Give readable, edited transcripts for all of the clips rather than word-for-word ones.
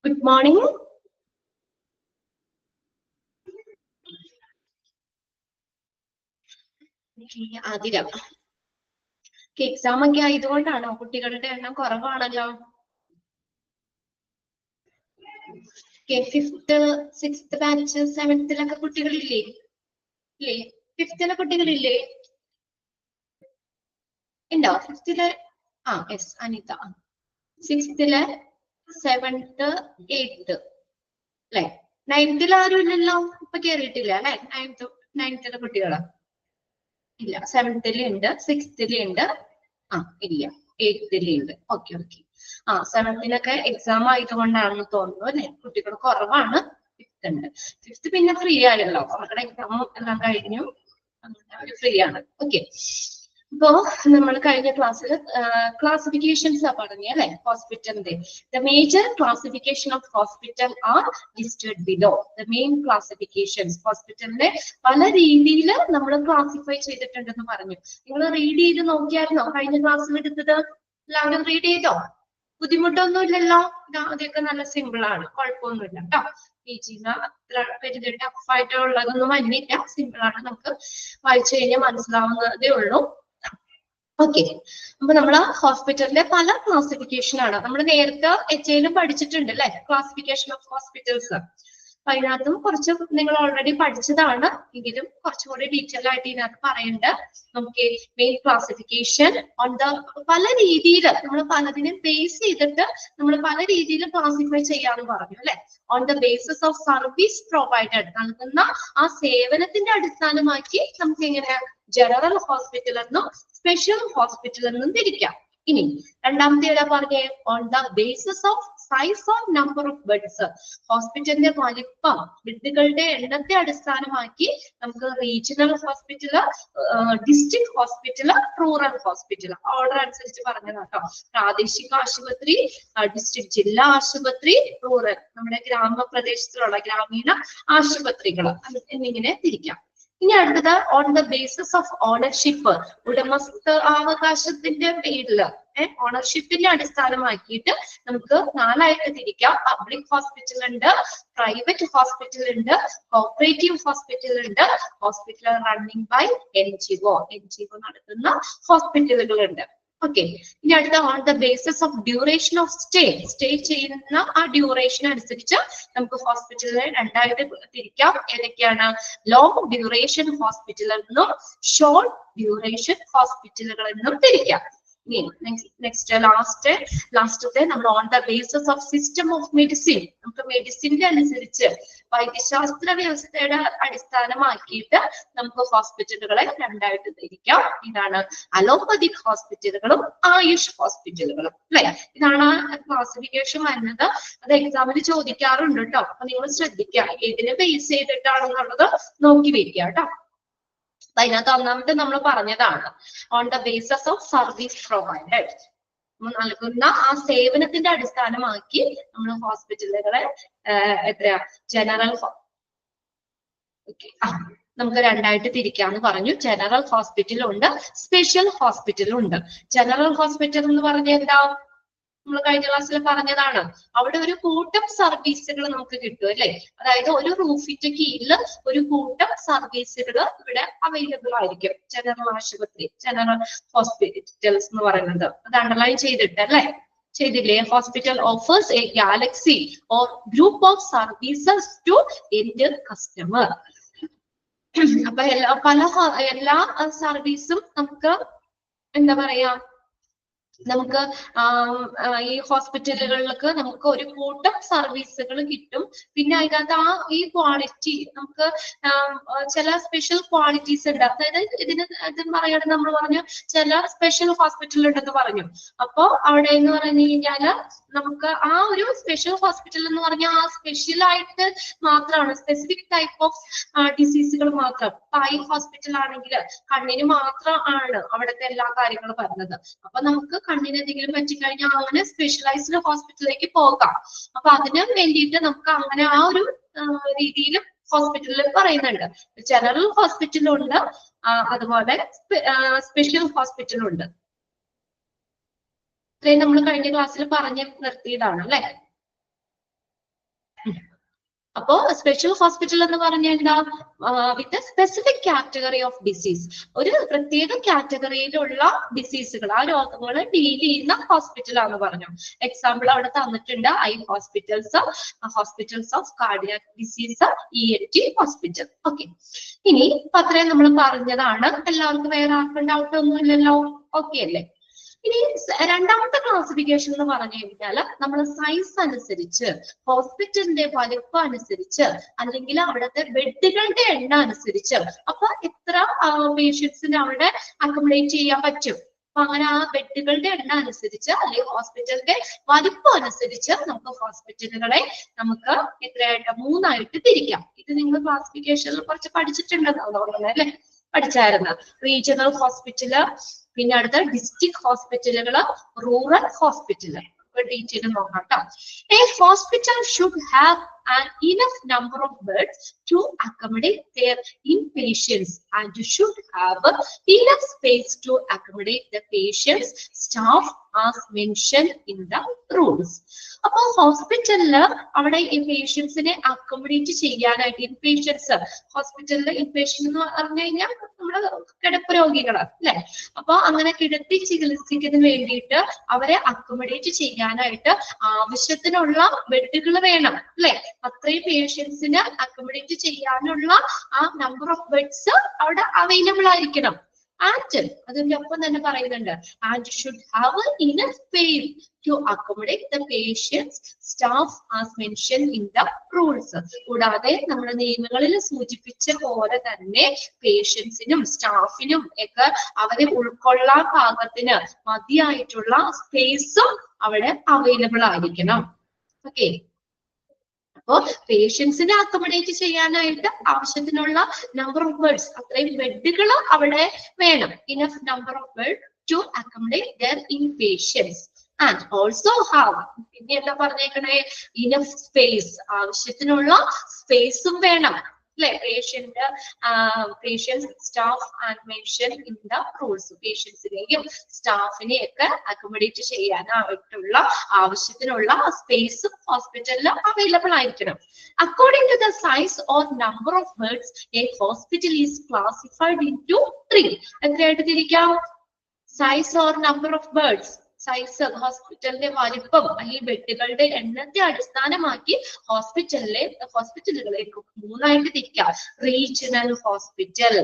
Good morning. Adira. Exam ഒക്കെ ആയതുകൊണ്ടാണോ കുട്ടികളുടെ എണ്ണം കുറവാണല്ലോ? ഫിഫ്ത്ത്, സിക്സ്ത് ബാച്ച്, സെവൻത്തിലൊക്കെ കുട്ടികളില്ലേ? ഇല്ലേ? ഫിഫ്ത്തിലെ കുട്ടികളില്ലേ? ഉണ്ടോ? ഫിഫ്ത്തില് യെസ് അനിത. സിക്സ്ത്തില്, സെവൻത്ത്, എയ്ത്ത് അല്ലെ? നയൻത്തിൽ ആരും ഇല്ലല്ലോ, ഇപ്പൊ കേറിയിട്ടില്ല അല്ലെ? നയൻത്തിലെ കുട്ടികള് ഇല്ല. സെവൻത്തിലുണ്ട്, സിക്സ്ത്തിലുണ്ട്, ഇല്ല, എയ്ത്തിലുണ്ട്. ഓക്കെ. സെവൻത്തിലൊക്കെ എക്സാം ആയതുകൊണ്ടാണെന്ന് തോന്നുന്നു അല്ലെ? കുട്ടികൾ കുറവാണ്. ഫിഫ്ത്ത് ഉണ്ട്. ഫിഫ്ത്ത് പിന്നെ ഫ്രീ ആയല്ലോ, അവരുടെ എക്സാമും എല്ലാം കഴിഞ്ഞു, ഫ്രീ ആണ്. ഓക്കെ. അപ്പോ നമ്മൾ കഴിഞ്ഞ ക്ലാസ്സിൽ ക്ലാസിഫിക്കേഷൻസ് പറഞ്ഞു അല്ലെ? ഹോസ്പിറ്റലിന്റെ the major classification of hospital R listed below. The main classifications, ഹോസ്പിറ്റലിന്റെ പല രീതിയിൽ നമ്മൾ ക്ലാസിഫൈ ചെയ്തിട്ടുണ്ടെന്ന് പറഞ്ഞു. നിങ്ങൾ റീഡ് ചെയ്ത് നോക്കിയായിരുന്നോ കഴിഞ്ഞ ക്ലാസ്സിൽ എടുത്തത്? എല്ലാവരും റീഡ് ചെയ്തോ? ബുദ്ധിമുട്ടൊന്നും ഇല്ലല്ലോ? അതൊക്കെ നല്ല സിമ്പിൾ ആണ്, കുഴപ്പമൊന്നുമില്ല കേട്ടോ. ടീച്ചിങ് അത്ര വലിയ ടഫായിട്ടുള്ളതൊന്നും വന്നില്ല, സിമ്പിൾ ആണ്, നമുക്ക് വായിച്ചു കഴിഞ്ഞാൽ മനസ്സിലാവുന്നതേ ഉള്ളൂ. ഓക്കെ. അപ്പൊ നമ്മൾ ഹോസ്പിറ്റലിന്റെ പല ക്ലാസിഫിക്കേഷൻ ആണ്. നമ്മൾ നേരത്തെ എച്ച്ഐയിലും പഠിച്ചിട്ടുണ്ട് അല്ലെ? Classification of hospitals. അപ്പൊ അതിനകത്തും കുറച്ച് നിങ്ങൾ ഓൾറെഡി പഠിച്ചതാണ്, എങ്കിലും കുറച്ചുകൂടി ഡീറ്റെയിൽ ആയിട്ട് ഇതിനകത്ത് പറയുന്നുണ്ട്. നമുക്ക് മെയിൻ ക്ലാസിഫിക്കേഷൻ ഓൺ ദ പല രീതിയിൽ നമ്മൾ പലതിനെ ബേസ് ചെയ്തിട്ട് നമ്മൾ പല രീതിയിൽ ക്ലാസിഫൈ ചെയ്യാന്ന് പറഞ്ഞു അല്ലെ? On the basis of service provided, നൽകുന്ന ആ സേവനത്തിന്റെ അടിസ്ഥാനമാക്കി നമുക്ക് എങ്ങനെ ജനറൽ ഹോസ്പിറ്റൽ എന്നും സ്പെഷ്യൽ ഹോസ്പിറ്റൽ എന്നും തിരിക്കാം. ഇനി രണ്ടാമത്തെ ഏതാ പറഞ്ഞേ? On the basis of size of number of beds, ഹോസ്പിറ്റലിന്റെ വലിപ്പം, ബെഡുകളുടെ എണ്ണത്തെ അടിസ്ഥാനമാക്കി നമുക്ക് regional hospital, district hospital, rural hospital, order അനുസരിച്ച് പറഞ്ഞതാട്ടോ. പ്രാദേശിക ആശുപത്രി, ഡിസ്ട്രിക്ട് ജില്ലാ ആശുപത്രി, റൂറൽ നമ്മുടെ ഗ്രാമപ്രദേശത്തിലുള്ള ഗ്രാമീണ ആശുപത്രികൾ എന്നിങ്ങനെ തിരിക്കാം. ഇനി അടുത്തത് on the basis of ownership, ഉടമസ്ഥാവകാശത്തിന്റെ പേരില് ഓണർഷിപ്പിന്റെ അടിസ്ഥാനമാക്കിയിട്ട് നമുക്ക് നാലായിട്ട് തിരിക്കാം. പബ്ലിക് ഹോസ്പിറ്റൽ ഉണ്ട്, പ്രൈവറ്റ് ഹോസ്പിറ്റൽ ഉണ്ട്, കോപ്പറേറ്റീവ് ഹോസ്പിറ്റൽ ഉണ്ട്, ഹോസ്പിറ്റൽ റണ്ണിംഗ് ബൈ NGO നടത്തുന്ന ഹോസ്പിറ്റലുകൾ ഉണ്ട്. ഓക്കെ. ഇനി അടുത്ത on the basis of duration of stay ചെയ്യുന്ന ആ ഡ്യൂറേഷൻ അനുസരിച്ച് നമുക്ക് ഹോസ്പിറ്റലിനെ രണ്ടായിട്ട് തിരിക്കാം. ഏതൊക്കെയാണ്? ലോങ് ഡ്യൂറേഷൻ ഹോസ്പിറ്റൽ എന്നും ഷോർട്ട് ഡ്യൂറേഷൻ ഹോസ്പിറ്റലുകൾ എന്നും തിരിക്കാം. നെക്സ്റ്റ് ലാസ്റ്റത്തെ നമ്മൾ on the basis of system of medicine, നമുക്ക് മെഡിസിന്റെ അനുസരിച്ച് വൈദ്യശാസ്ത്ര വ്യവസ്ഥയുടെ അടിസ്ഥാനമാക്കിയിട്ട് നമുക്ക് ഹോസ്പിറ്റലുകളെ രണ്ടായിട്ട് തിരിക്കാം. ഇതാണ് അലോപ്പതിക് ഹോസ്പിറ്റലുകളും ആയുഷ് ഹോസ്പിറ്റലുകളും അല്ലെ? ഇതാണ് ക്ലാസിഫിക്കേഷൻ വരുന്നത്. അത് എക്സാമിന് ചോദിക്കാറുണ്ട് കേട്ടോ. അപ്പൊ നിങ്ങൾ ശ്രദ്ധിക്കുക, ഏതിനെ ബേസ് ചെയ്തിട്ടാണെന്നുള്ളത് നോക്കി വെക്കുക കേട്ടോ. അതിനകത്ത് ഒന്നാമത്തെ നമ്മൾ പറഞ്ഞതാണ് on the basis of service provided, നൽകുന്ന ആ സേവനത്തിന്റെ അടിസ്ഥാനമാക്കി നമ്മൾ ഹോസ്പിറ്റലുകളെ എത്രയാ ജനറൽ നമുക്ക് രണ്ടായിട്ട് തിരിക്കാന്ന് പറഞ്ഞു. ജനറൽ ഹോസ്പിറ്റലും ഉണ്ട്, സ്പെഷ്യൽ ഹോസ്പിറ്റലും ഉണ്ട്. ജനറൽ ഹോസ്പിറ്റൽ എന്ന് പറഞ്ഞാൽ എന്താ? നമ്മൾ കഴിഞ്ഞ ക്ലാസ്സിൽ പറഞ്ഞതാണ്, അവിടെ ഒരു കൂട്ടം സർവീസുകൾ നമുക്ക് കിട്ടും അല്ലെ? അതായത് ഒരു റൂഫിന്റെ കീഴിൽ ഒരു കൂട്ടം സർവീസുകൾ ഇവിടെ അവൈലബിൾ ആയിരിക്കും. ജനറൽ ആശുപത്രി, ജനറൽ ഹോസ്പിറ്റൽസ് എന്ന് പറയുന്നത് അത് അണ്ടർലൈൻ ചെയ്തിട്ട് അല്ലെ? ചെയ്തില്ലേ? Hospital offers a galaxy or group of services to end customer. അപ്പൊ എല്ലാ സർവീസും നമുക്ക് എന്താ പറയാ, നമുക്ക് ഈ ഹോസ്പിറ്റലുകളിലേക്ക് നമുക്ക് ഒരു കൂട്ടം സർവീസുകൾ കിട്ടും. പിന്നെ അതിനകത്ത് ഈ ക്വാളിറ്റി നമുക്ക് ചില സ്പെഷ്യൽ ക്വാളിറ്റീസ് ഉണ്ട്. അതായത് ഇതിന് പറയണ നമ്മൾ പറഞ്ഞു ചില സ്പെഷ്യൽ ഹോസ്പിറ്റൽ ഉണ്ടെന്ന് പറഞ്ഞു. അപ്പോ അവിടെ എന്ന് പറഞ്ഞു കഴിഞ്ഞാല് നമുക്ക് ആ ഒരു സ്പെഷ്യൽ ഹോസ്പിറ്റൽ എന്ന് പറഞ്ഞാൽ ആ സ്പെഷ്യൽ ആയിട്ട് മാത്രമാണ്, സ്പെസിഫിക് ടൈപ്പ് ഓഫ് ഡിസീസുകൾ മാത്രം. ഐ ഹോസ്പിറ്റൽ ആണെങ്കിൽ കണ്ണിന് മാത്രമാണ് അവിടുത്തെ എല്ലാ കാര്യങ്ങളും പറഞ്ഞത്. അപ്പൊ നമുക്ക് കണ്ണിന് എന്തെങ്കിലും പറ്റിക്കഴിഞ്ഞാൽ അങ്ങനെ സ്പെഷ്യലൈസ്ഡ് ഹോസ്പിറ്റലിലേക്ക് പോകാം. അപ്പൊ അതിന് വേണ്ടിയിട്ട് നമുക്ക് അങ്ങനെ ആ ഒരു രീതിയിലും ഹോസ്പിറ്റലിൽ പറയുന്നുണ്ട്. ജനറൽ ഹോസ്പിറ്റലുണ്ട്, അതുപോലെ സ്പെഷ്യൽ ഹോസ്പിറ്റലുണ്ട്. ഇത്രയും നമ്മൾ കഴിഞ്ഞ ക്ലാസ്സിൽ പറഞ്ഞ് നിർത്തിയതാണ് അല്ലെ. അപ്പോ സ്പെഷ്യൽ ഹോസ്പിറ്റൽ എന്ന് പറഞ്ഞാൽ എന്താ, വിത്ത് സ്പെസിഫിക് കാറ്റഗറി ഓഫ് ഡിസീസ്, ഒരു പ്രത്യേക കാറ്റഗറിയിലുള്ള ഡിസീസുകൾ, ആ രോഗങ്ങൾ ഡീൽ ചെയ്യുന്ന ഹോസ്പിറ്റലാന്ന് പറഞ്ഞു. എക്സാമ്പിൾ അവിടെ തന്നിട്ടുണ്ട്, I hospitals, hospitals of cardiac disease, ENT hospital. Okay, ഇനി അത്രയും നമ്മൾ പറഞ്ഞതാണ്. എല്ലാവർക്കും വേറെ ആർക്കും ഡൗട്ട് ഒന്നും ഇല്ലല്ലോ? ഓക്കെ അല്ലേ? ഇനി രണ്ടാമത്തെ ക്ലാസിഫിക്കേഷൻ എന്ന് പറഞ്ഞു കഴിഞ്ഞാൽ നമ്മൾ സൈസ് അനുസരിച്ച്, ഹോസ്പിറ്റലിന്റെ വലിപ്പം അനുസരിച്ച്, അല്ലെങ്കിൽ അവിടുത്തെ ബെഡുകളുടെ എണ്ണം അനുസരിച്ച്, അപ്പൊ എത്ര പേഷ്യൻസിന് അവിടെ അക്കോമഡേറ്റ് ചെയ്യാൻ പറ്റും, അപ്പൊ അങ്ങനെ ആ ബെഡുകളുടെ എണ്ണം അനുസരിച്ച് അല്ലെങ്കിൽ ഹോസ്പിറ്റലിന്റെ വലിപ്പം അനുസരിച്ച് നമുക്ക് ഹോസ്പിറ്റലുകളെ നമുക്ക് എത്രയായിട്ട് 3 തിരിക്കാം. ഇത് നിങ്ങൾ ക്ലാസിഫിക്കേഷനിൽ കുറച്ച് പഠിച്ചിട്ടുണ്ടെന്നാണ് തോന്നുന്നത് അല്ലെ, പഠിച്ചായിരുന്നു. റീജിയണൽ ഹോസ്പിറ്റല്, പിന്നെ അടുത്ത ഡിസ്ട്രിക്ട് ഹോസ്പിറ്റലുകള്, റൂറൽ ഹോസ്പിറ്റല്. ഡീറ്റെയിൽ നോക്കാം കേട്ടോ. A hospital should have an enough number of beds to accommodate their inpatients and should have enough space to accommodate the patients, staff as mentioned in the rules. അപ്പൊ ഹോസ്പിറ്റലില് അവിടെ ഈ പേഷ്യൻസിനെ accommodate ചെയ്യാനായിട്ട്, inpatients ഹോസ്പിറ്റലിലെ inpatient എന്ന് പറഞ്ഞു കഴിഞ്ഞാൽ നമ്മള് കിടപ്പ് രോഗികള് അല്ലെ, അപ്പൊ അങ്ങനെ കിടത്തി ചികിത്സിക്കുന്നതിന് വേണ്ടിയിട്ട് അവരെ അക്കോമഡേറ്റ് ചെയ്യാനായിട്ട് ആവശ്യത്തിനുള്ള ബെഡുകൾ വേണം അല്ലെ. അത്രയും പേഷ്യൻസിന് അക്കോമഡേറ്റ് ചെയ്യാനുള്ള ആ നമ്പർ ഓഫ് ബെഡ്സ് അവിടെ അവൈലബിൾ ആയിരിക്കണം. ആൻഡ് അതിന്റെ ഒപ്പം തന്നെ പറയുന്നുണ്ട്, and should have enough space to accommodate the patients, staff as mentioned in the rules. കൂടാതെ നമ്മുടെ നിയമങ്ങളിൽ സൂചിപ്പിച്ച പോലെ തന്നെ പേഷ്യൻസിനും സ്റ്റാഫിനും ഒക്കെ അവരെ ഉൾക്കൊള്ളാൻ പാകത്തിന് മതിയായിട്ടുള്ള സ്പേസും അവിടെ അവൈലബിൾ ആയിരിക്കണം. ഓക്കെ, അപ്പോ പേഷ്യൻസിനെ അക്കോമഡേറ്റ് ചെയ്യാനായിട്ട് ആവശ്യത്തിനുള്ള നമ്പർ ഓഫ് ബെഡ്സ്, അത്രയും ബെഡുകൾ അവിടെ വേണം. Enough number of bed to accommodate their inpatients. And also have, പിന്നെ എന്താ പറഞ്ഞേക്കണേ, ഇനഫ് സ്പേസ്, ആവശ്യത്തിനുള്ള സ്പേസും വേണം അല്ലെ. Patients, staff and mention in the rules, പേഷ്യൻസിനെയും സ്റ്റാഫിനെയും ഒക്കെ അക്കോമഡേറ്റ് ചെയ്യാനായിട്ടുള്ള ആവശ്യത്തിനുള്ള സ്പേസും ഹോസ്പിറ്റലിൽ അവൈലബിൾ ആയിരിക്കണം. According to the size or number of beds a hospital is classified into 3. എത്രയായിട്ട് തിരിക്കാം? Size or number of beds, size ഹോസ്പിറ്റലിന്റെ വലിപ്പം അല്ലെങ്കിൽ ബെഡുകളുടെ എണ്ണത്തെ അടിസ്ഥാനമാക്കി ഹോസ്പിറ്റലുകളെ 3 തിരിക്കാം. റീജിയണൽ ഹോസ്പിറ്റൽ,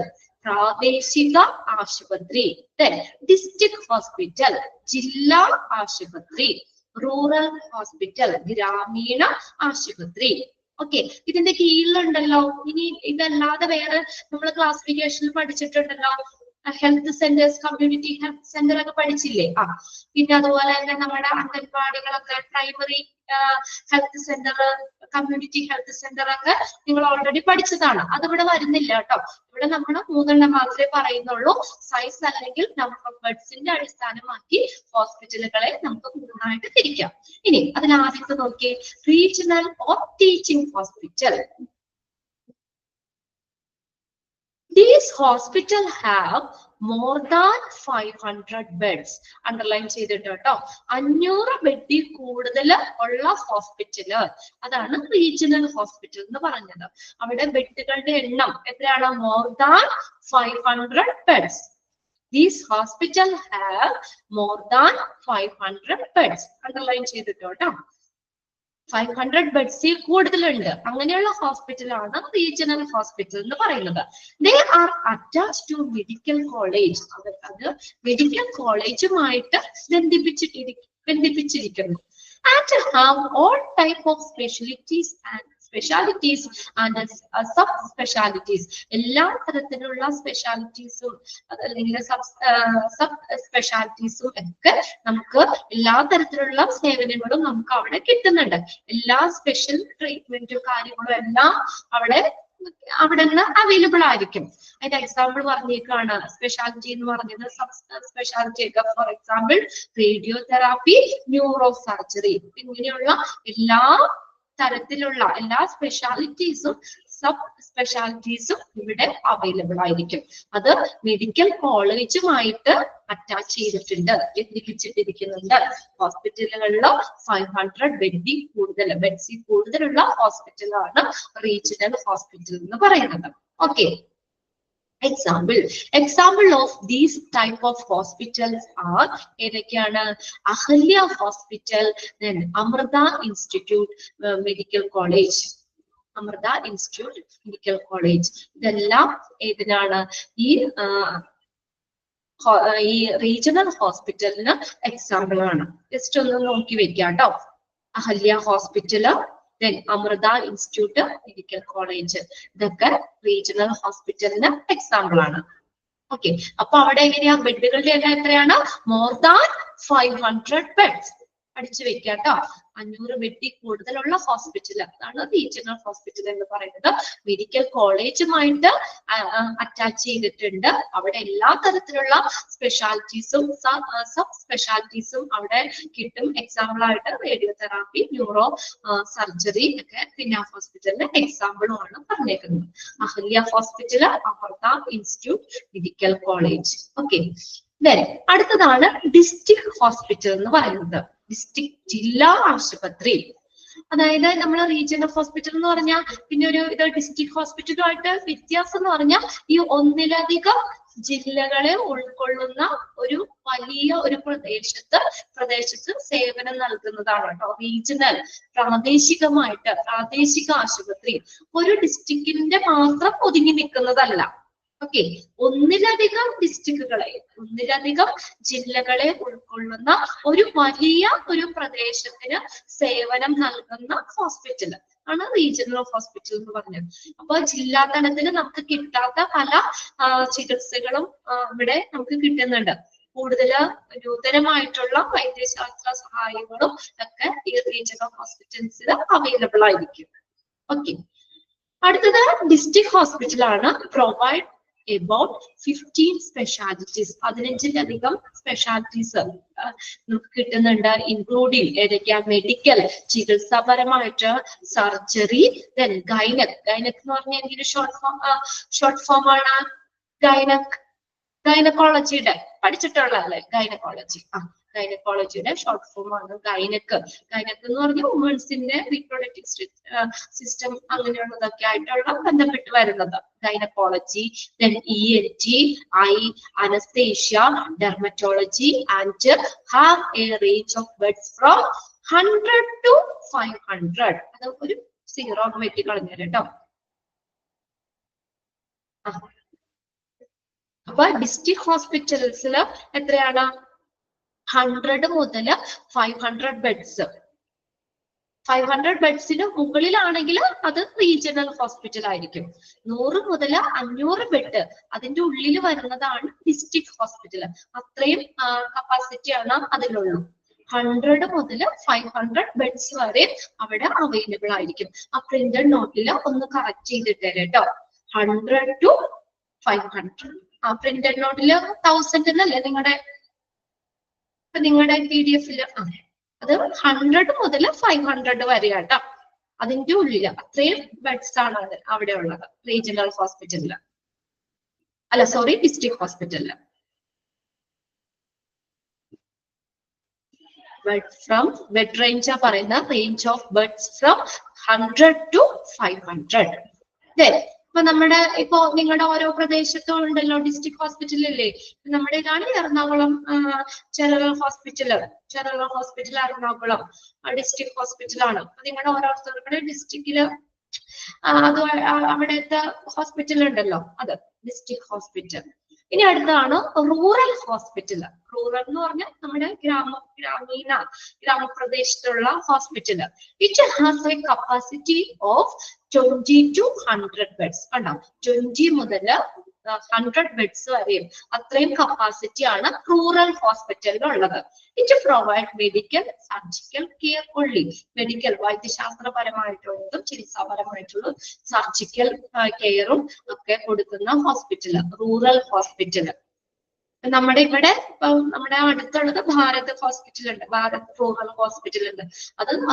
പ്രാദേശിക ആശുപത്രി, ഡിസ്ട്രിക്ട് ഹോസ്പിറ്റൽ, ജില്ലാ ആശുപത്രി, റൂറൽ ഹോസ്പിറ്റൽ, ഗ്രാമീണ ആശുപത്രി. ഓക്കെ, ഇതിന്റെ കീഴിലുണ്ടല്ലോ. ഇനി ഇതല്ലാതെ വേറെ നമ്മൾ ക്ലാസിഫിക്കേഷനിൽ പഠിച്ചിട്ടുണ്ടല്ലോ, health centres, community health centre ഒക്കെ പഠിച്ചില്ലേ? പിന്നെ അതുപോലെ തന്നെ നമ്മുടെ അംഗൻവാടികളൊക്കെ, primary health centre, community health centre ഒക്കെ നിങ്ങൾ ഓൾറെഡി പഠിച്ചതാണ്. അതിവിടെ വരുന്നില്ല കേട്ടോ. ഇവിടെ നമ്മൾ 3 മാത്രമേ പറയുന്നുള്ളൂ. സൈസ് അല്ലെങ്കിൽ നമ്പർ ഓഫ് ബെഡ്സിന്റെ അടിസ്ഥാനമാക്കി ഹോസ്പിറ്റലുകളെ നമുക്ക് 3 തിരിക്കാം. ഇനി അതിൽ ആദ്യത്തെ നോക്കിയേ, regional or teaching hospital. These hospitals have more than 500 beds. Underline ചെയ്തിട്ട് കേട്ടോ. 500 ബെഡിൽ കൂടുതൽ ഉള്ള ഹോസ്പിറ്റല്, അതാണ് റീജിയണൽ ഹോസ്പിറ്റൽ എന്ന് പറഞ്ഞത്. അവിടെ ബെഡുകളുടെ എണ്ണം എത്രയാണ്? more than 500 beds. These hospitals have more than 500 beds. Underline ചെയ്തിട്ട് കേട്ടോ. 500 ബെഡ്സിൽ കൂടുതലുണ്ട്, അങ്ങനെയുള്ള ഹോസ്പിറ്റലാണ് റീജിയണൽ ഹോസ്പിറ്റൽ എന്ന് പറയുന്നത്. They are attached to medical college. അത് മെഡിക്കൽ കോളേജുമായിട്ട് ബന്ധിപ്പിച്ചിരിക്കുന്നു. And have all type of specialities and sub specialities. എല്ലാ തരത്തിലുള്ള സ്പെഷ്യാലിറ്റീസും അതല്ലെങ്കിൽ സബ് സ്പെഷ്യാലിറ്റീസും ഒക്കെ നമുക്ക് എല്ലാ തരത്തിലുള്ള സേവനങ്ങളും നമുക്ക് അവിടെ കിട്ടുന്നുണ്ട്. എല്ലാ സ്പെഷ്യൽ ട്രീറ്റ്മെന്റും കാര്യങ്ങളും എല്ലാം അവിടെ നിന്ന് അവൈലബിൾ ആയിരിക്കും. അതിന്റെ എക്സാമ്പിൾ പറഞ്ഞേക്കാണ്. സ്പെഷ്യാലിറ്റി എന്ന് പറഞ്ഞത് സബ് സ്പെഷ്യാലിറ്റി ഒക്കെ, for example radiotherapy, neuro surgery, ഇങ്ങനെയുള്ള എല്ലാ തരത്തിലുള്ള എല്ലാ സ്പെഷ്യാലിറ്റീസും സബ് സ്പെഷ്യാലിറ്റീസും ഇവിടെ അവൈലബിൾ ആയിരിക്കും. അത് മെഡിക്കൽ കോളേജുമായിട്ട് അറ്റാച്ച് ചെയ്തിട്ടുണ്ട്, ബന്ധിപ്പിച്ചിട്ടിരിക്കുന്നുണ്ട്. ഹോസ്പിറ്റലുകളിൽ 500 ബെഡ്സിൽ കൂടുതലുള്ള ഹോസ്പിറ്റലാണ് റീജിയണൽ ഹോസ്പിറ്റൽ എന്ന് പറയുന്നത്. Okay. Example of these type of hospitals are ഏതൊക്കെയാണ്? Ahalya hospital, then Amrita institute medical college, Amrita institute medical college. ഇതെല്ലാം ഏതിനാണ്? ഈ റീജിയണൽ ഹോസ്പിറ്റലിന് എക്സാമ്പിൾ ആണ്. ജസ്റ്റ് ഒന്ന് നോക്കി വെക്കാം കേട്ടോ. Ahalya hospital, then Amrita institute medical college, ഇതൊക്കെ റീജിയണൽ ഹോസ്പിറ്റലിന് എക്സാമ്പിൾ ആണ്. ഓക്കെ. അപ്പൊ അവിടെ എങ്ങനെയാ? ബെഡുകളുടെ എണ്ണം എത്രയാണ്? More than 500 beds. പഠിച്ചു വെക്കാം കേട്ടോ. 500 ബെഡിൽ കൂടുതലുള്ള ഹോസ്പിറ്റൽ, അതാണ് റീജിയണൽ ഹോസ്പിറ്റൽ എന്ന് പറയുന്നത്. മെഡിക്കൽ കോളേജുമായിട്ട് അറ്റാച്ച് ചെയ്തിട്ടുണ്ട്. അവിടെ എല്ലാ തരത്തിലുള്ള സ്പെഷ്യാലിറ്റീസും സബ് സ്പെഷ്യാലിറ്റീസും അവിടെ കിട്ടും. എക്സാമ്പിൾ ആയിട്ട് റേഡിയോ തെറാപ്പി, ന്യൂറോ സർജറി ഒക്കെ പിന്നെ ഹോസ്പിറ്റലിന്റെ എക്സാമ്പിളും ആണ് പറഞ്ഞേക്കുന്നത്. Ahalya hospital, Amrita institute medical college. Okay. അടുത്തതാണ് ഡിസ്ട്രിക്ട് ഹോസ്പിറ്റൽ എന്ന് പറയുന്നത്. ഡിസ്ട്രിക്ട് ജില്ലാ ആശുപത്രി. അതായത് നമ്മൾ റീജിയണൽ ഹോസ്പിറ്റൽ എന്ന് പറഞ്ഞാൽ പിന്നെ ഇത് ഡിസ്ട്രിക്ട് ഹോസ്പിറ്റലുമായിട്ട് വ്യത്യാസം എന്ന് പറഞ്ഞാൽ ഈ ഒന്നിലധികം ജില്ലകളെ ഉൾക്കൊള്ളുന്ന ഒരു വലിയ ഒരു പ്രദേശത്ത് സേവനം നൽകുന്നതാണ് കേട്ടോ റീജിയണൽ. പ്രാദേശിക ആശുപത്രി ഒരു ഡിസ്ട്രിക്റ്റിന്റെ മാത്രം ഒതുങ്ങി നിൽക്കുന്നതല്ല. ഓക്കെ. ഒന്നിലധികം ജില്ലകളെ ഉൾക്കൊള്ളുന്ന ഒരു വലിയ ഒരു പ്രദേശത്തിന് സേവനം നൽകുന്ന ഹോസ്പിറ്റൽ ആണ് റീജിയണൽ ഹോസ്പിറ്റൽ എന്ന് പറഞ്ഞത്. അപ്പൊ ജില്ലാ തലത്തിൽ നമുക്ക് കിട്ടാത്ത പല ചികിത്സകളും ഇവിടെ നമുക്ക് കിട്ടുന്നുണ്ട്. കൂടുതൽ നൂതനമായിട്ടുള്ള വൈദ്യശാസ്ത്ര സഹായങ്ങളും ഒക്കെ ഈ റീജിയണൽ ഹോസ്പിറ്റൽസിൽ അവൈലബിൾ ആയിരിക്കും. ഓക്കെ. അടുത്തത് ഡിസ്ട്രിക്ട് ഹോസ്പിറ്റൽ ആണ്. പ്രൊവൈഡ് about 15 സ്പെഷ്യാലിറ്റീസ്, 15ലധികം സ്പെഷ്യാലിറ്റീസ് നമുക്ക് കിട്ടുന്നുണ്ട്. ഇൻക്ലൂഡിങ് ഏതൊക്കെയാ? മെഡിക്കൽ, ചികിത്സാപരമായിട്ട്, സർജറി, then ഗൈനക് എന്ന് പറഞ്ഞാൽ എന്തൊരു ഷോർട്ട് ഫോം ആണ്? ഗൈനക്കോളജിയുടെ പഠിച്ചിട്ടുള്ളതല്ലേ? ഗൈനക്കോളജി. ഗൈനക്കോളജിയുടെ ഷോർട്ട് ഫോം ആണ് ഗൈനക്. എന്ന് പറഞ്ഞാൽ വുമൻസിന്റെ റീപ്രൊഡക്റ്റീവ് സിസ്റ്റം അങ്ങനെയുള്ളതൊക്കെ ആയിട്ടുള്ള ബന്ധപ്പെട്ട് വരുന്നത് gynaecology. then ENT, eye, anesthesia, dermatology and have a range of beds from 100 to 500. അത് ഒരു 0 വെട്ടി കളഞ്ഞു കേട്ടോ. അപ്പൊ ഡിസ്ട്രിക്ട് ഹോസ്പിറ്റൽസിൽ എത്രയാണ്? 100 മുതൽ 500 ബെഡ്സ്. 500 ബെഡ്സിന് മുകളിലാണെങ്കിൽ അത് റീജിയണൽ ഹോസ്പിറ്റൽ ആയിരിക്കും. 100 മുതൽ 500 ബെഡ് അതിന്റെ ഉള്ളിൽ വരുന്നതാണ് ഡിസ്ട്രിക്ട് ഹോസ്പിറ്റൽ. അത്രയും കപ്പാസിറ്റിയാണ് അതിലുള്ളൂ. 100 മുതൽ 500 ബെഡ്സ് വരെ അവിടെ അവൈലബിൾ ആയിരിക്കും. ആ പ്രിന്റഡ് നോട്ടിൽ ഒന്ന് കറക്റ്റ് ചെയ്തിട്ടേ കേട്ടോ. 100 to 500. ആ പ്രിന്റഡ് നോട്ടില് 1000 എന്നല്ലേ നിങ്ങളുടെ PDF അത് 100 മുതൽ 500 വരെ കേട്ടോ. അതിന്റെ ഉള്ളിൽ അത്രയും ബെഡ്സ് ആണ് അവിടെ ഉള്ളത് റീജിയണൽ ഹോസ്പിറ്റലില്. ഡിസ്ട്രിക്ട് ഹോസ്പിറ്റലില്. ബെഡ് റേഞ്ച് പറയുന്ന range of beds from 100 to 500. അപ്പൊ ഇപ്പോ നിങ്ങളുടെ ഓരോ പ്രദേശത്തും ഉണ്ടല്ലോ ഡിസ്ട്രിക്ട് ഹോസ്പിറ്റലല്ലേ. നമ്മുടെ ഇതാണ് Ernakulam general hospital Ernakulam district ഹോസ്പിറ്റലാണ്. നിങ്ങളുടെ ഓരോരുത്തരുടെ ഡിസ്ട്രിക്റ്റില് അത് അവിടുത്തെ ഹോസ്പിറ്റൽ ഉണ്ടല്ലോ, അത് ഡിസ്ട്രിക്ട് ഹോസ്പിറ്റൽ. ഇനി അടുത്താണ് റൂറൽ ഹോസ്പിറ്റൽ. റൂറൽ എന്ന് പറഞ്ഞാൽ നമ്മുടെ ഗ്രാമപ്രദേശത്തുള്ള hospital. It has a capacity of 20 to 100 beds. കണ്ടോ, 20 മുതൽ 100 ബെഡ്സ് വരെയും അത്രയും കപ്പാസിറ്റി ആണ് റൂറൽ ഹോസ്പിറ്റലിലുള്ളത്. It provide medical surgical care only. Medical വൈദ്യശാസ്ത്രപരമായിട്ടുള്ളതും ചികിത്സാപരമായിട്ടുള്ള സർജിക്കൽ കെയറും ഒക്കെ കൊടുക്കുന്ന ഹോസ്പിറ്റൽ റൂറൽ ഹോസ്പിറ്റൽ. നമ്മുടെ ഇവിടെ നമ്മുടെ അടുത്തുള്ളത് ഭാരത് ഹോസ്പിറ്റൽ ഉണ്ട്, ഭാരത് റൂറൽ ഹോസ്പിറ്റൽ ഉണ്ട്.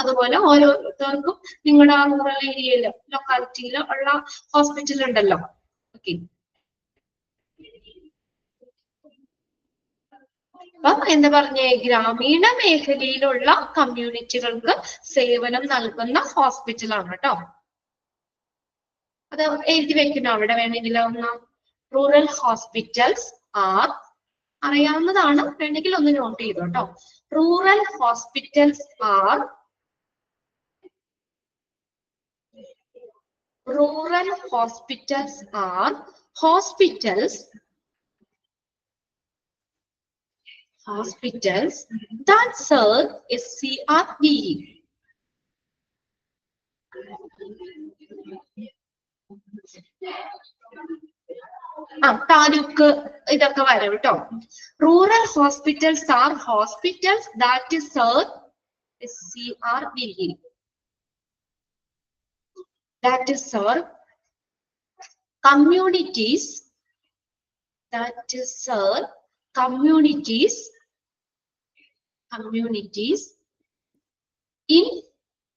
അതുപോലെ ഓരോരുത്തർക്കും നിങ്ങളുടെ ആ റൂറൽ ഏരിയയില് ലൊക്കാലിറ്റിയിൽ ഉള്ള ഹോസ്പിറ്റൽ ഉണ്ടല്ലോ. ഓക്കെ, അപ്പം എന്താ പറഞ്ഞേ, ഗ്രാമീണ മേഖലയിലുള്ള കമ്മ്യൂണിറ്റികൾക്ക് സേവനം നൽകുന്ന ഹോസ്പിറ്റലാണ് കേട്ടോ. അത് എഴുതി വെക്കണം അവിടെ വേണമെങ്കിൽ ഒന്ന്. റൂറൽ ഹോസ്പിറ്റൽസ് ആർ, അറിയാവുന്നതാണ്, വേണമെങ്കിൽ ഒന്ന് നോട്ട് ചെയ്തു കേട്ടോ. Rural hospitals are hospitals that serve SCRVE. Taluk ഇതൊക്കെ വരും കേട്ടോ. Rural hospitals are hospitals that serve SCRVE. That serve communities, in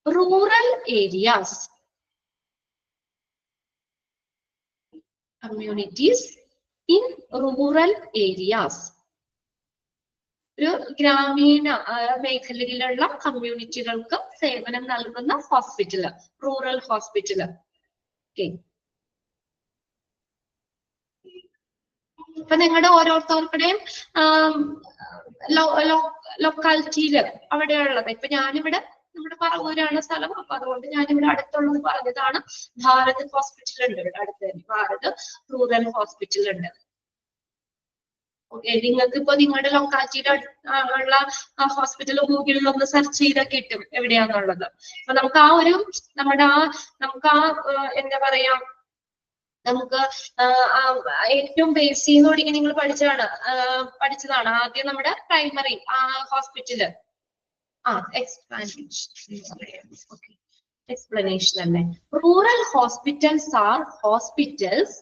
rural areas. ഒരു ഗ്രാമീണ മേഖലയിലുള്ള കമ്മ്യൂണിറ്റികൾക്ക് സേവനം നൽകുന്ന ഹോസ്പിറ്റല്, റൂറൽ ഹോസ്പിറ്റല്. ഓക്കെ, അപ്പൊ നിങ്ങളുടെ ഓരോരുത്തർക്കുടെയും ലൊക്കാലിറ്റിയില് അവിടെയുള്ളത്. ഇപ്പൊ ഞാനിവിടെ നമ്മുടെ പറവൂരാണ് സ്ഥലം, അപ്പൊ അതുകൊണ്ട് ഞാനിവിടെ അടുത്തുള്ളത് പറഞ്ഞതാണ്. ഭാരത് ഹോസ്പിറ്റൽ ഉണ്ട് ഇവിടെ അടുത്ത് തന്നെ, ഭാരത് റൂറൽ ഹോസ്പിറ്റൽ ഉണ്ട്. ഓക്കെ, നിങ്ങൾക്ക് ഇപ്പൊ നിങ്ങളുടെ ലൊക്കാലിറ്റിയുടെ ഉള്ള ഹോസ്പിറ്റൽ ഗൂഗിളിൽ ഒന്ന് സെർച്ച് ചെയ്താൽ കിട്ടും എവിടെയാന്നുള്ളത്. അപ്പൊ നമുക്ക് എന്താ പറയാ, നമുക്ക് ഏറ്റവും ബേസിക് തുടങ്ങി നിങ്ങൾ പഠിച്ചതാണ് ആദ്യം നമ്മുടെ പ്രൈമറി ഹോസ്പിറ്റല്. എക്സ്പ്ലനേഷൻ അല്ലേ. Rural hospitals are hospitals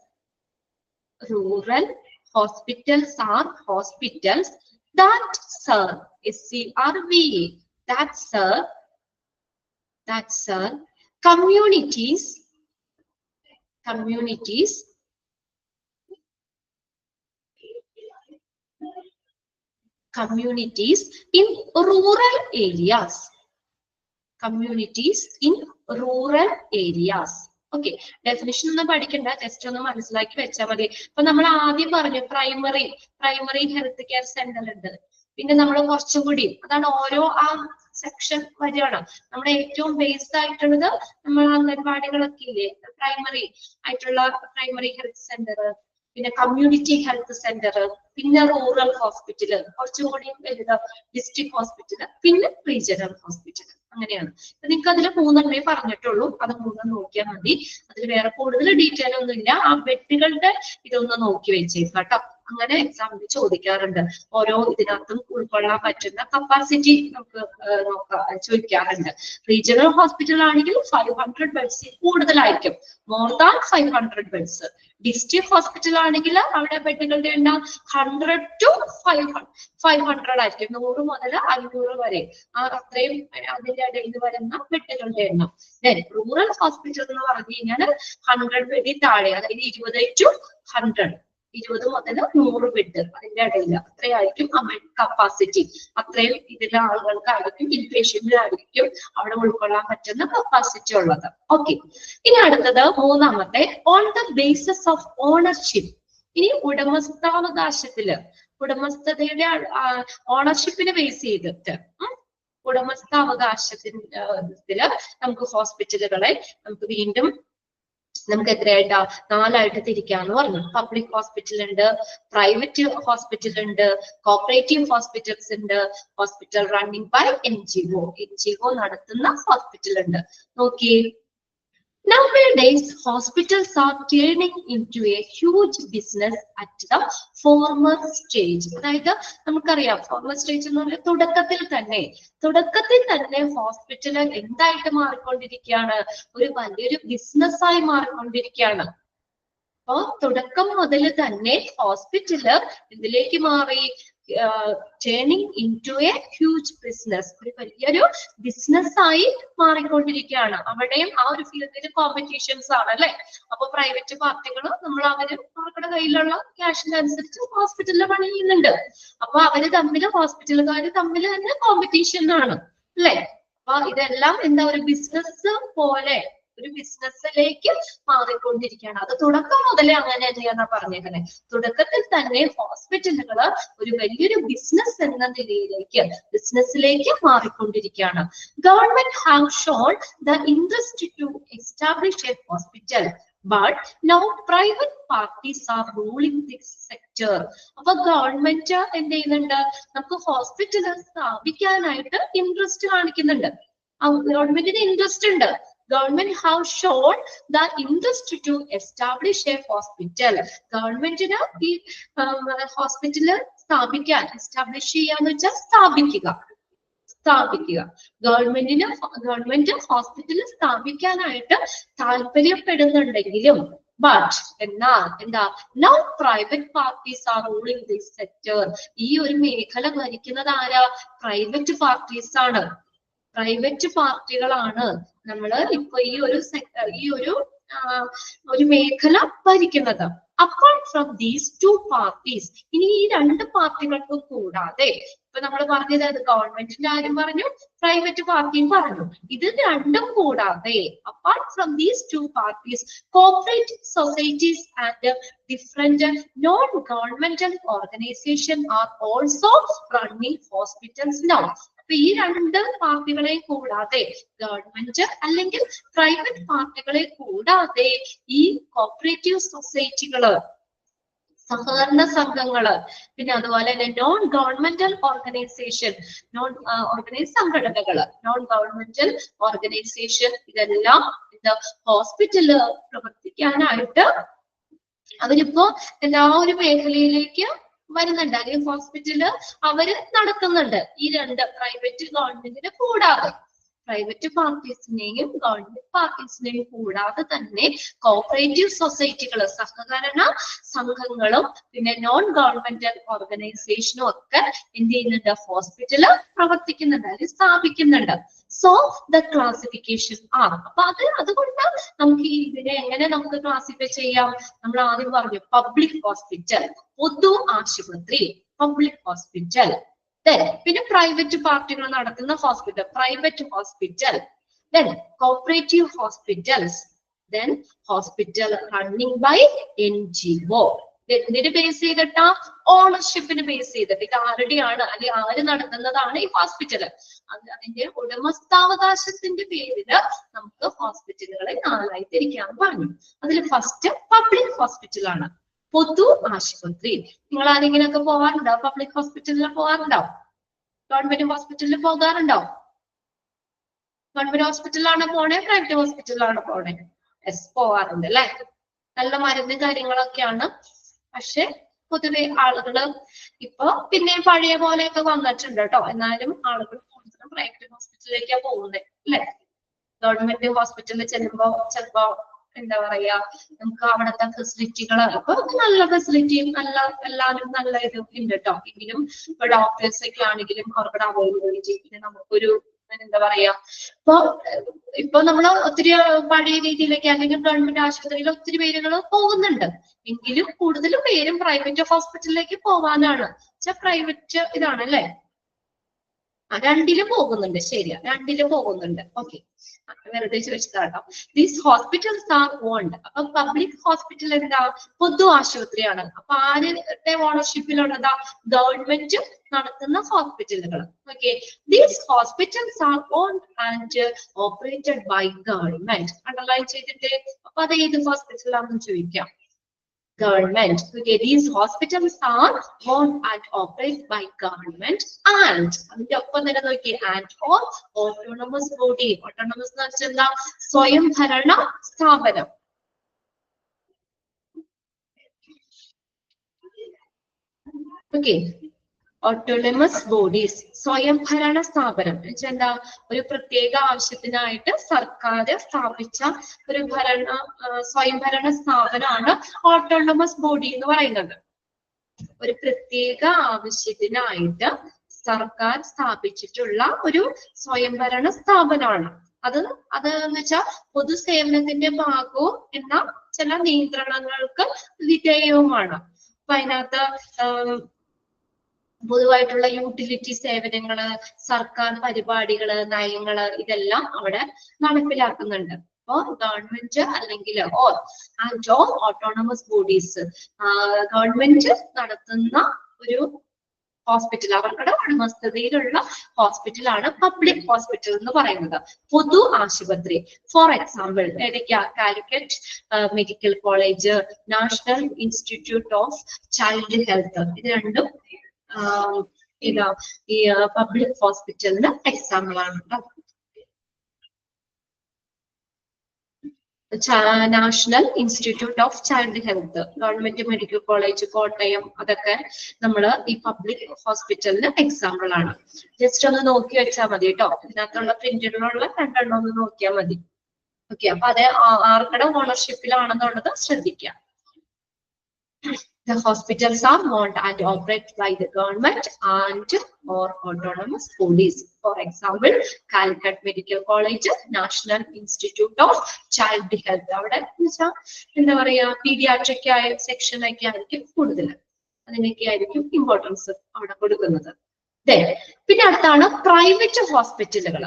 that serve SCRVE, that serve communities in rural areas. ഓക്കെ, ഡെഫിനിഷൻ ഒന്നും പഠിക്കണ്ട, ജസ്റ്റ് ഒന്ന് മനസ്സിലാക്കി വെച്ചാൽ മതി. അപ്പൊ നമ്മൾ ആദ്യം പറഞ്ഞു പ്രൈമറി ഹെൽത്ത് കെയർ സെന്റർ ഉണ്ട്. പിന്നെ നമ്മൾ കുറച്ചും കൂടി അതാണ് ഓരോ സെക്ഷൻ വരികയാണ്. നമ്മുടെ ഏറ്റവും ബേസ്ഡ് ആയിട്ടുള്ളത് നമ്മൾ അംഗൻവാടികളൊക്കെ ഇല്ലേ, പ്രൈമറി ഹെൽത്ത് സെന്റർ, പിന്നെ കമ്മ്യൂണിറ്റി ഹെൽത്ത് സെന്റർ, പിന്നെ റൂറൽ ഹോസ്പിറ്റല്, കുറച്ചും കൂടി വലുത് ഡിസ്ട്രിക്ട് ഹോസ്പിറ്റല്, പിന്നെ റീജിയണൽ ഹോസ്പിറ്റൽ. അങ്ങനെയാണ്. നിങ്ങൾക്ക് അതിൽ 3 പറഞ്ഞിട്ടുള്ളൂ, അത് 3 നോക്കിയാൽ മതി. അതിൽ വേറെ കൂടുതൽ ഡീറ്റെയിൽ ഒന്നുമില്ല. ആ വ്യക്തികളുടെ ഇതൊന്ന് നോക്കി വെച്ചേക്കാം കേട്ടോ. അങ്ങനെ എക്സാമിന് ചോദിക്കാറുണ്ട്. ഓരോ ഇതിനകത്തും ഉൾക്കൊള്ളാൻ പറ്റുന്ന കപ്പാസിറ്റി നമുക്ക് ചോദിക്കാറുണ്ട്. റീജിയണൽ ഹോസ്പിറ്റൽ ആണെങ്കിൽ 500 ബെഡ്സ് കൂടുതലായിരിക്കും, more than 500 beds. District hospital ആണെങ്കിൽ അവിടെ ബെഡുകളുടെ എണ്ണം 100 to 500 ആയിരിക്കും, 100 മുതൽ 500 വരെ. അത്രയും അതിന്റെ ഇടയിൽ വരുന്ന ബെഡുകളുടെ എണ്ണം. റൂറൽ ഹോസ്പിറ്റൽ എന്ന് പറഞ്ഞു കഴിഞ്ഞാൽ 100 ബെഡിൽ താഴെ, അതായത് 20 to 100, 20 മുതൽ 100 ബെഡ് അതിന്റെ ഇടയിൽ അത്രയായിരിക്കും കപ്പാസിറ്റി. അത്രയും ഇതിലെ ആളുകൾക്കായിരിക്കും, ഇൻപേഷ്യന്റിനായിരിക്കും അവിടെ ഉൾക്കൊള്ളാൻ പറ്റുന്ന കപ്പാസിറ്റി ഉള്ളത്. ഓക്കെ, ഇനി അടുത്തത് 3ാമത്തെ, on the basis of ownership. ഇനി ഉടമസ്ഥാവകാശത്തില്, ഉടമസ്ഥതയുടെ ഓണർഷിപ്പിനെ ബേസ് ചെയ്തിട്ട് ഉടമസ്ഥാവകാശത്തില് നമുക്ക് ഹോസ്പിറ്റലുകളെ നമുക്ക് വീണ്ടും നമുക്ക് എത്രയായിട്ടാ 4ആയിട്ട് തിരിക്കാന്ന് പറഞ്ഞു. പബ്ലിക് ഹോസ്പിറ്റൽ ഉണ്ട്, പ്രൈവറ്റ് ഹോസ്പിറ്റൽ ഉണ്ട്, കോപ്പറേറ്റീവ് ഹോസ്പിറ്റൽസ് ഉണ്ട്, ഹോസ്പിറ്റൽ റണ്ണിംഗ് ബൈ NGO നടത്തുന്ന ഹോസ്പിറ്റൽ ഉണ്ട്. നോക്കിയേ, nowadays hospitals are turning into a huge business at the former stage. അതായത് നമുക്കറിയാം ഫോർമർ സ്റ്റേജ് എന്ന് പറഞ്ഞാൽ തുടക്കത്തിൽ തന്നെ ഹോസ്പിറ്റൽ എന്തായിട്ട് മാറിക്കൊണ്ടിരിക്കുകയാണ്, ഒരു വലിയൊരു ബിസിനസ്സായി മാറിക്കൊണ്ടിരിക്കുകയാണ്. അപ്പൊ തുടക്കം മുതൽ തന്നെ ഹോസ്പിറ്റല് ഇതിലേക്ക് മാറി, turning into a huge business, ഒരു വലിയൊരു ബിസിനസ് ആയി മാറിക്കൊണ്ടിരിക്കുകയാണ്. അവിടെയും ആ ഒരു ഫീൽഡിൽ കോമ്പറ്റീഷൻസ് ആണ് അല്ലെ. അപ്പൊ പ്രൈവറ്റ് പാർട്ടികൾ അവരുടെ കയ്യിലുള്ള ക്യാഷിനനുസരിച്ച് ഹോസ്പിറ്റലിൽ പണി ചെയ്യുന്നുണ്ട്. അപ്പൊ അവര് തമ്മിൽ, ഹോസ്പിറ്റലുകാർ തമ്മിൽ തന്നെ കോമ്പറ്റീഷൻ ആണ് അല്ലെ. അപ്പൊ ഇതെല്ലാം എന്താ, ഒരു ബിസിനസ് പോലെ, ഒരു ബിസിനസ്സിലേക്ക് മാറിക്കൊണ്ടിരിക്കുകയാണ്. അത് തുടക്കം മുതലേ അങ്ങനെ തന്നെയാണ് പറഞ്ഞേക്കുന്നത്. തുടക്കത്തിൽ തന്നെ ഹോസ്പിറ്റലുകൾ ഒരു വലിയൊരു ബിസിനസ് എന്ന ബിസിനസ്സിലേക്ക് മാറിക്കൊണ്ടിരിക്കുകയാണ്. Government have shown the interest to establish a hospital, but now private parties are ruling this sector. അപ്പൊ ഗവൺമെന്റ് എന്ത് ചെയ്യുന്നുണ്ട്, നമുക്ക് ഹോസ്പിറ്റൽ സ്ഥാപിക്കാനായിട്ട് ഇൻട്രസ്റ്റ് കാണിക്കുന്നുണ്ട്. ഗവൺമെന്റിന് ഇൻട്രസ്റ്റ് ഉണ്ട്. Government have shown the interest to establish a hospital. ഗവൺമെന്റിന് ഈ ഹോസ്പിറ്റല് സ്ഥാപിക്കാൻ, എസ്റ്റാബ്ലിഷ് ചെയ്യാന്ന് വെച്ചാൽ സ്ഥാപിക്കുക. ഗവൺമെന്റ് ഹോസ്പിറ്റൽ സ്ഥാപിക്കാനായിട്ട് താല്പര്യപ്പെടുന്നുണ്ടെങ്കിലും, ബട്ട് എന്താ, now private parties R ruling this sector. ഈ ഒരു മേഖല ഭരിക്കുന്നത് ആരാ? പ്രൈവറ്റ് പാർട്ടീസ് ആണ്. പ്രൈവറ്റ് പാർട്ടികളാണ് നമ്മള് ഇപ്പൊ ഈ ഒരു മേഖല ഭരിക്കുന്നത്. Apart from these two parties, ഇനി ഈ രണ്ട് പാർട്ടികൾക്കും കൂടാതെ, ഇപ്പൊ നമ്മൾ പറഞ്ഞത് അത് ഗവൺമെന്റിന്റെ കാര്യം പറഞ്ഞു, പ്രൈവറ്റ് പാർട്ടിയും പറഞ്ഞു. ഇത് രണ്ടും കൂടാതെ, apart from these two parties, corporate societies and different non governmental organisation are also running hospitals now. അപ്പൊ ഈ രണ്ട് പാർട്ടികളെ കൂടാതെ, ഗവൺമെന്റ് അല്ലെങ്കിൽ പ്രൈവറ്റ് പാർട്ടികളെ കൂടാതെ, ഈ കോപ്പറേറ്റീവ് സൊസൈറ്റികള്, സഹകരണ സംഘങ്ങള്, പിന്നെ അതുപോലെ തന്നെ നോൺ ഗവൺമെന്റൽ സംഘടനകള്, നോൺ ഗവൺമെന്റൽ ഓർഗനൈസേഷൻ, ഇതെല്ലാം ഹോസ്പിറ്റല് പ്രവർത്തിക്കാനായിട്ട് അവരിപ്പോ എല്ലാ ഒരു മേഖലയിലേക്ക് വരുന്നുണ്ട്. അല്ലെങ്കിൽ ഹോസ്പിറ്റല് അവര് നടക്കുന്നുണ്ട്. ഈ രണ്ട് പ്രൈവറ്റ് ഗവൺമെന്റിനെ കൂടാതെ, പ്രൈവറ്റ് പാർട്ടീസിനെയും ഗവൺമെന്റ് പാർട്ടീസിനെയും കൂടാതെ തന്നെ കോപ്പറേറ്റീവ് സൊസൈറ്റികള്, സഹകരണ സംഘങ്ങളും പിന്നെ നോൺ ഗവൺമെന്റൽ ഓർഗനൈസേഷനും ഒക്കെ എന്ത് ചെയ്യുന്നുണ്ട്, ഹോസ്പിറ്റല് പ്രവർത്തിക്കുന്നുണ്ട്, അല്ലെങ്കിൽ സ്ഥാപിക്കുന്നുണ്ട്. So the classification are. അപ്പൊ അതുകൊണ്ട് നമുക്ക് ഇതിനെ എങ്ങനെ നമുക്ക് ക്ലാസിഫൈ ചെയ്യാം? നമ്മൾ ആദ്യം പറഞ്ഞു പബ്ലിക് ഹോസ്പിറ്റൽ, പൊതു ആശുപത്രി, പബ്ലിക് ഹോസ്പിറ്റൽ. പിന്നെ പ്രൈവറ്റ് പാർട്ടികൾ നടത്തുന്ന hospital, private hospital. then cooperative hospitals, then hospital running by NGO. എന്തിന് ബേസ് ചെയ്തിട്ടാ? ഓണർഷിപ്പിന് ബേസ് ചെയ്തിട്ട്. ഇത് ആരുടെയാണ്, അല്ലെങ്കിൽ ആര് നടത്തുന്നതാണ് ഈ ഹോസ്പിറ്റല്, അതിന്റെ ഉടമസ്ഥാവകാശത്തിന്റെ പേരില് നമുക്ക് ഹോസ്പിറ്റലുകളെ നാലായി തിരിക്കാൻ പറഞ്ഞു. അതിൽ ഫസ്റ്റ് പബ്ലിക് ഹോസ്പിറ്റൽ ആണ്, പൊതു ആശുപത്രി. നിങ്ങൾ ആരെങ്കിലുമൊക്കെ പോകാറുണ്ടോ? പബ്ലിക് ഹോസ്പിറ്റലിൽ പോകാറുണ്ടോ? ഗവൺമെന്റ് ഹോസ്പിറ്റലിൽ പോകാറുണ്ടോ? ഗവൺമെന്റ് ഹോസ്പിറ്റലിലാണ് പോണേ, പ്രൈവറ്റ് ഹോസ്പിറ്റലിലാണ് പോണേ? പോകാറുണ്ട് അല്ലെ. നല്ല മരുന്ന് കാര്യങ്ങളൊക്കെയാണ്. പക്ഷെ പൊതുവെ ആളുകള് ഇപ്പൊ പിന്നെ പഴയ പോലെയൊക്കെ വന്നിട്ടുണ്ട് കേട്ടോ. എന്നാലും ആളുകൾ കൂടുതലും പ്രൈവറ്റ് ഹോസ്പിറ്റലിലേക്കാണ് പോകുന്നത് അല്ലെ. ഗവൺമെന്റ് ഹോസ്പിറ്റലിൽ ചെല്ലുമ്പോ ചിലപ്പോ എന്താ പറയാ, നമുക്ക് അവിടുത്തെ ഫെസിലിറ്റികൾ ഇപ്പൊ നല്ല ഫെസിലിറ്റിയും എല്ലാവരും നല്ല ഇത് ഉണ്ട് കേട്ടോ. എങ്കിലും ഇപ്പൊ ഡോക്ടേഴ്സ് ഒക്കെ ആണെങ്കിലും അവരുടെ അവൈലബിലിറ്റി, പിന്നെ നമുക്കൊരു എന്താ പറയാ, ഇപ്പൊ നമ്മള് ഒത്തിരി പഴയ രീതിയിലേക്ക് അല്ലെങ്കിൽ ഗവൺമെന്റ് ആശുപത്രിയിൽ ഒത്തിരി പേരുകൾ പോകുന്നുണ്ട്. എങ്കിലും കൂടുതലും പേരും പ്രൈവറ്റ് ഹോസ്പിറ്റലിലേക്ക് പോവാനാണ്. പ്രൈവറ്റ് ഇതാണ് അല്ലെ. രണ്ടിലും പോകുന്നുണ്ട്, ശരിയാ, രണ്ടിലും പോകുന്നുണ്ട്. ഓക്കെ, വെറുതെ ചോദിച്ചതാട്ടോ. These hospitals are owned. അപ്പൊ പബ്ലിക് ഹോസ്പിറ്റൽ എന്താ? പൊതു ആശുപത്രിയാണ്. അപ്പൊ ആരുടെ ഓണർഷിപ്പിലുള്ളതാ? ഗവൺമെന്റ് നടത്തുന്ന ഹോസ്പിറ്റലുകൾ. Okay, these hospitals are owned and operated by government. Underline ചെയ്തിട്ട് അപ്പൊ അത് ഏത് ഹോസ്പിറ്റലാണെന്ന് ചോദിക്കാം. Government. Okay, these hospitals are owned and operated by government and അതിന്റെ ഒപ്പം തന്നെ നോക്കി and or autonomous body. Autonomous എന്ന് വെച്ചാൽ എന്താ? സ്വയം ഭരണ സ്ഥാപനം. Okay, ഓട്ടോണമസ് ബോഡീസ്, സ്വയംഭരണ സ്ഥാപനം എന്താ, ഒരു പ്രത്യേക ആവശ്യത്തിനായിട്ട് സർക്കാർ സ്ഥാപിച്ച ഒരു സ്വയംഭരണ സ്ഥാപനമാണ് ഓട്ടോണമസ് ബോഡി എന്ന് പറയുന്നത്. ഒരു പ്രത്യേക ആവശ്യത്തിനായിട്ട് സർക്കാർ സ്ഥാപിച്ചിട്ടുള്ള ഒരു സ്വയംഭരണ സ്ഥാപനമാണ് അത്. എന്ന് വെച്ചാൽ പൊതുസേവനത്തിന്റെ ഭാഗവും എന്നാൽ ചില നിയന്ത്രണങ്ങൾക്ക് വിധേയവുമാണ്. അപ്പൊ അതിനകത്ത് പൊതുവായിട്ടുള്ള യൂട്ടിലിറ്റി സേവനങ്ങള്, സർക്കാർ പരിപാടികള്, നയങ്ങള് ഇതെല്ലാം അവിടെ നടപ്പിലാക്കുന്നുണ്ട്. അപ്പോ ഗവൺമെന്റ് അല്ലെങ്കിൽ ഓട്ടോണമസ് ബോഡീസ്, ഗവൺമെന്റ് നടത്തുന്ന ഒരു ഹോസ്പിറ്റൽ, അവരുടെ ഉടമസ്ഥതയിലുള്ള ഹോസ്പിറ്റലാണ് പബ്ലിക് ഹോസ്പിറ്റൽ എന്ന് പറയുന്നത്, പൊതു ആശുപത്രി. For example Calicut medical college, national institute of child health, ഇത് രണ്ടും ഈ പബ്ലിക് ഹോസ്പിറ്റലിന് എക്സാമ്പിൾ ആണ്. National institute of child health, government medical college Kottayam, അതൊക്കെ നമ്മൾ ഈ പബ്ലിക് ഹോസ്പിറ്റലിന് എക്സാമ്പിൾ ആണ്. ജസ്റ്റ് ഒന്ന് നോക്കി വെച്ചാൽ മതി കേട്ടോ. ഇതിനകത്തുള്ള പ്രിന്റിലുള്ള രണ്ടെണ്ണം ഒന്ന് നോക്കിയാൽ മതി. ഓക്കെ, അപ്പൊ അത് ആർക്കടെ ഓണർഷിപ്പിലാണെന്നുള്ളത് ശ്രദ്ധിക്കാം. The hospitals are owned and operated by the government and or autonomous bodies. For example, Calicut Medical College, National Institute of Child Health. അവിടെ എന്താ പറയാ, പീഡിയാട്രിക് ആയ സെക്ഷൻ ഒക്കെ ആയിരിക്കും കൂടുതൽ, അതിനൊക്കെ ആയിരിക്കും ഇമ്പോർട്ടൻസ് അവിടെ കൊടുക്കുന്നത്. പിന്നെ അടുത്താണ് പ്രൈവറ്റ് ഹോസ്പിറ്റലുകൾ.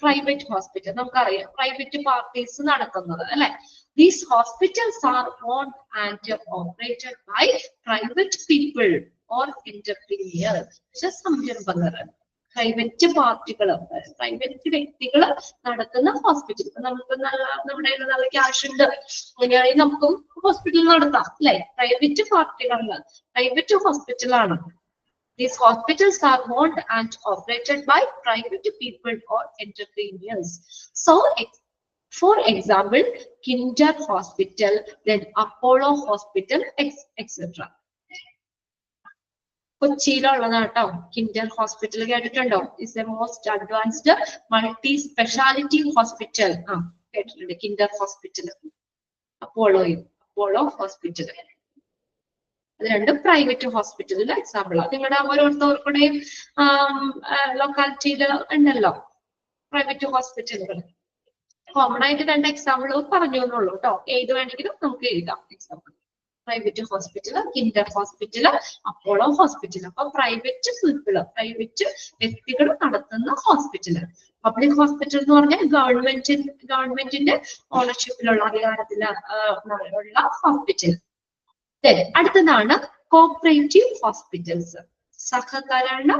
പ്രൈവറ്റ് ഹോസ്പിറ്റൽ നമുക്കറിയാം, പ്രൈവറ്റ് പാർട്ടീസ് നടത്തുന്നത് അല്ലെ. These hospitals are owned and operated by private people or entrepreneurs. സംരംഭകർ, പ്രൈവറ്റ് പാർട്ടികൾ, പ്രൈവറ്റ് വ്യക്തികൾ നടത്തുന്ന ഹോസ്പിറ്റൽ. നമുക്ക് നമ്മുടെ നല്ല ക്യാഷ് ഉണ്ട്, അങ്ങനെയാണെങ്കിൽ നമുക്ക് ഹോസ്പിറ്റൽ നടത്താം അല്ലെ. പ്രൈവറ്റ് പാർട്ടികളാണ്, പ്രൈവറ്റ് ഹോസ്പിറ്റലാണ്. These hospitals are owned and operated by private people or entrepreneurs. So, for example, Kinder Hospital, then Apollo Hospital, etc. കൊച്ചിയിലുള്ളതാണ് കേട്ടോ കിൻഡർ ഹോസ്പിറ്റൽ, കേട്ടിട്ടുണ്ടോ? Is A most advanced multi speciality hospital. കേട്ടിട്ടുണ്ട് Kinder hospital. Apollo hospital, അത് രണ്ടും private ഹോസ്പിറ്റലിന്റെ എക്സാമ്പിളാണ്. നിങ്ങളുടെ ഓരോരുത്തർക്കുടെയും ലൊക്കാലിറ്റിയിൽ ഉണ്ടല്ലോ private ഹോസ്പിറ്റലുകൾ. കോമൺ ആയിട്ട് രണ്ട് എക്സാമ്പിൾ പറഞ്ഞു എന്നുള്ളൂ കേട്ടോ. ഏത് വേണമെങ്കിലും നമുക്ക് എഴുതാം example. Private hospital, Kinder hospital, Apollo hospital. അപ്പൊ പ്രൈവറ്റ് പീപ്പിള്, പ്രൈവറ്റ് വ്യക്തികൾ നടത്തുന്ന ഹോസ്പിറ്റൽ. പബ്ലിക് ഹോസ്പിറ്റൽ എന്ന് പറഞ്ഞാൽ ഗവൺമെന്റിന്റെ ഓണർഷിപ്പിലുള്ള, അധികാരത്തിലുള്ള ഹോസ്പിറ്റൽ. അടുത്തതാണ് കോപ്പറേറ്റീവ് ഹോസ്പിറ്റൽസ്, സഹകരണ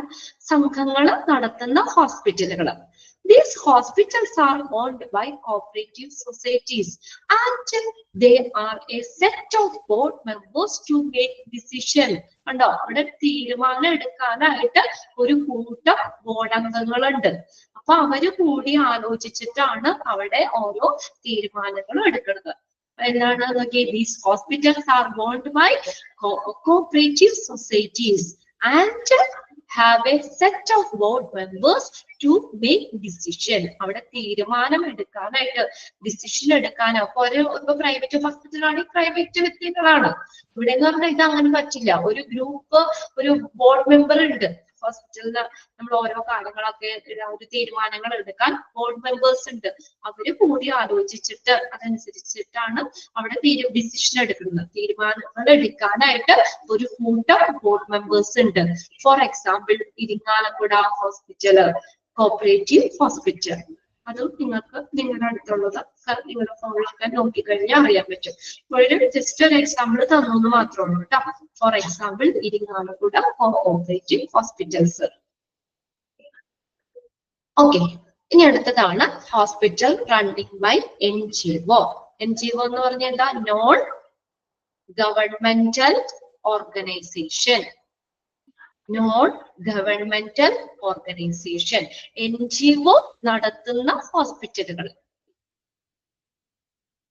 സംഘങ്ങൾ നടത്തുന്ന ഹോസ്പിറ്റലുകൾ. These hospitals are owned by cooperative societies and they are a set of board members to make decision. കണ്ടോ, അവിടെ തീരുമാനം എടുക്കാനായിട്ട് ഒരു കൂട്ടം ബോർഡ് അംഗങ്ങളുണ്ട്. അപ്പൊ അവര് കൂടി ആലോചിച്ചിട്ടാണ് അവിടെ ഓരോ തീരുമാനങ്ങളും എടുക്കുന്നത്. എന്താണ് നോക്കിയേ, these hospitals are owned by cooperative societies and have a set of board members to make decision. അവിടെ തീരുമാനം എടുക്കാനായിട്ട്, ഡിസിഷൻ എടുക്കാനോ. അപ്പൊ ഇപ്പൊ പ്രൈവറ്റ് ഹോസ്പിറ്റലാണെങ്കിൽ പ്രൈവറ്റ് വ്യക്തികളാണ്. ഇവിടെ എന്ന് പറഞ്ഞാൽ ഇത് അങ്ങനെ പറ്റില്ല. ഒരു ഗ്രൂപ്പ്, ഒരു ബോർഡ് മെമ്പർ ഉണ്ട് ഹോസ്പിറ്റലിന്. നമ്മൾ ഓരോ കാര്യങ്ങളൊക്കെ ഒരു തീരുമാനങ്ങൾ എടുക്കാൻ ബോർഡ് മെമ്പേഴ്സ് ഉണ്ട്. അവര് കൂടി ആലോചിച്ചിട്ട് അതനുസരിച്ചിട്ടാണ് അവിടെ ഡിസിഷൻ എടുക്കുന്നത്. തീരുമാനങ്ങൾ എടുക്കാനായിട്ട് ഒരു കൂട്ടം ബോർഡ് മെമ്പേഴ്സ് ഉണ്ട്. Four example Irinjalakuda hospital, cooperative hospital. അതും നിങ്ങൾക്ക് നിങ്ങളുടെ അടുത്തുള്ളത് നിങ്ങളുടെ ഫോണിലൊക്കെ നോക്കിക്കഴിഞ്ഞാൽ അറിയാൻ പറ്റും. ഒരു ജസ്റ്റ് ഒരു എക്സാമ്പിൾ തന്നു മാത്രമേ ഉള്ളൂ കേട്ടോ. For example Irinjalakuda cooperative hospitals. Okay, ഇനി അടുത്തതാണ് hospital running by NGO. NGO എന്ന് പറഞ്ഞാൽ എന്താ? Non governmental organisation. Non governmental organisation, NGO നടത്തുന്ന ഹോസ്പിറ്റലുകൾ.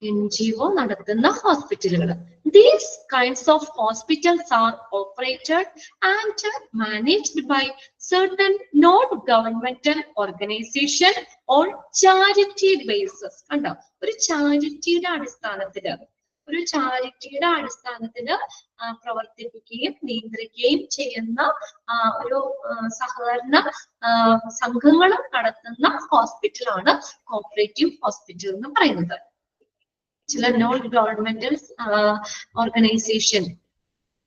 NGO നടത്തുന്ന ഹോസ്പിറ്റലുകൾ. These kinds of hospitals are operated and managed by certain non-governmental organization on charity basis. കണ്ടോ, ഒരു ചാരിറ്റിയുടെ അടിസ്ഥാനത്തില് പ്രവർത്തിപ്പിക്കുകയും നിയന്ത്രിക്കുകയും ചെയ്യുന്ന ഒരു സഹകരണ സംഘങ്ങൾ നടത്തുന്ന ഹോസ്പിറ്റലാണ് കോപ്പറേറ്റീവ് ഹോസ്പിറ്റൽ എന്ന് പറയുന്നത്. ചില നോൺ ഗവൺമെന്റൽ ഓർഗനൈസേഷൻ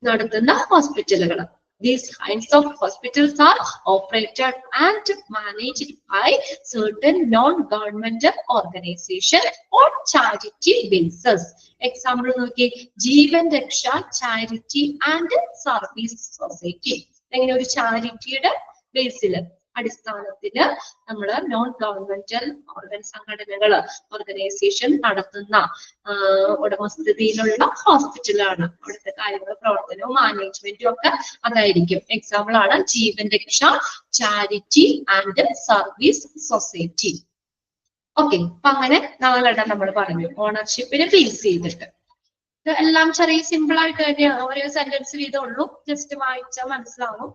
നടത്തുന്ന ഹോസ്പിറ്റലുകൾ. These kinds of hospitals are operated and managed by certain non-governmental organization on charity basis. Example നോക്കി, ജീവൻ രക്ഷ ചാരിറ്റി ആൻഡ് സർവീസ് സൊസൈറ്റി. എങ്ങനെ ഒരു ചാരിറ്റിയുടെ ബേസിൽ അടിസ്ഥാനത്തില് നമ്മൾ നോൺ ഗവൺമെന്റൽ സംഘടനകൾ ഓർഗനൈസേഷൻ നടത്തുന്ന ഉടമസ്ഥതയിലുള്ള ഹോസ്പിറ്റലാണ്. അവിടുത്തെ കാര്യങ്ങൾ പ്രവർത്തനവും മാനേജ്മെന്റും ഒക്കെ അതായിരിക്കും. എക്സാമ്പിൾ ആണ് ജീവൻ രക്ഷ charity and service society. Okay, അപ്പൊ അങ്ങനെ 4 എണ്ണം നമ്മൾ പറഞ്ഞു ഓണർഷിപ്പിനെ ബേസ് ചെയ്തിട്ട്. എല്ലാം ചെറിയ സിമ്പിൾ ആയിട്ട് തന്നെയാണ്, ഓരോ സെന്റൻസ് വീതം ഉള്ളൂ, ജസ്റ്റ് വായിച്ചാൽ മനസ്സിലാവും.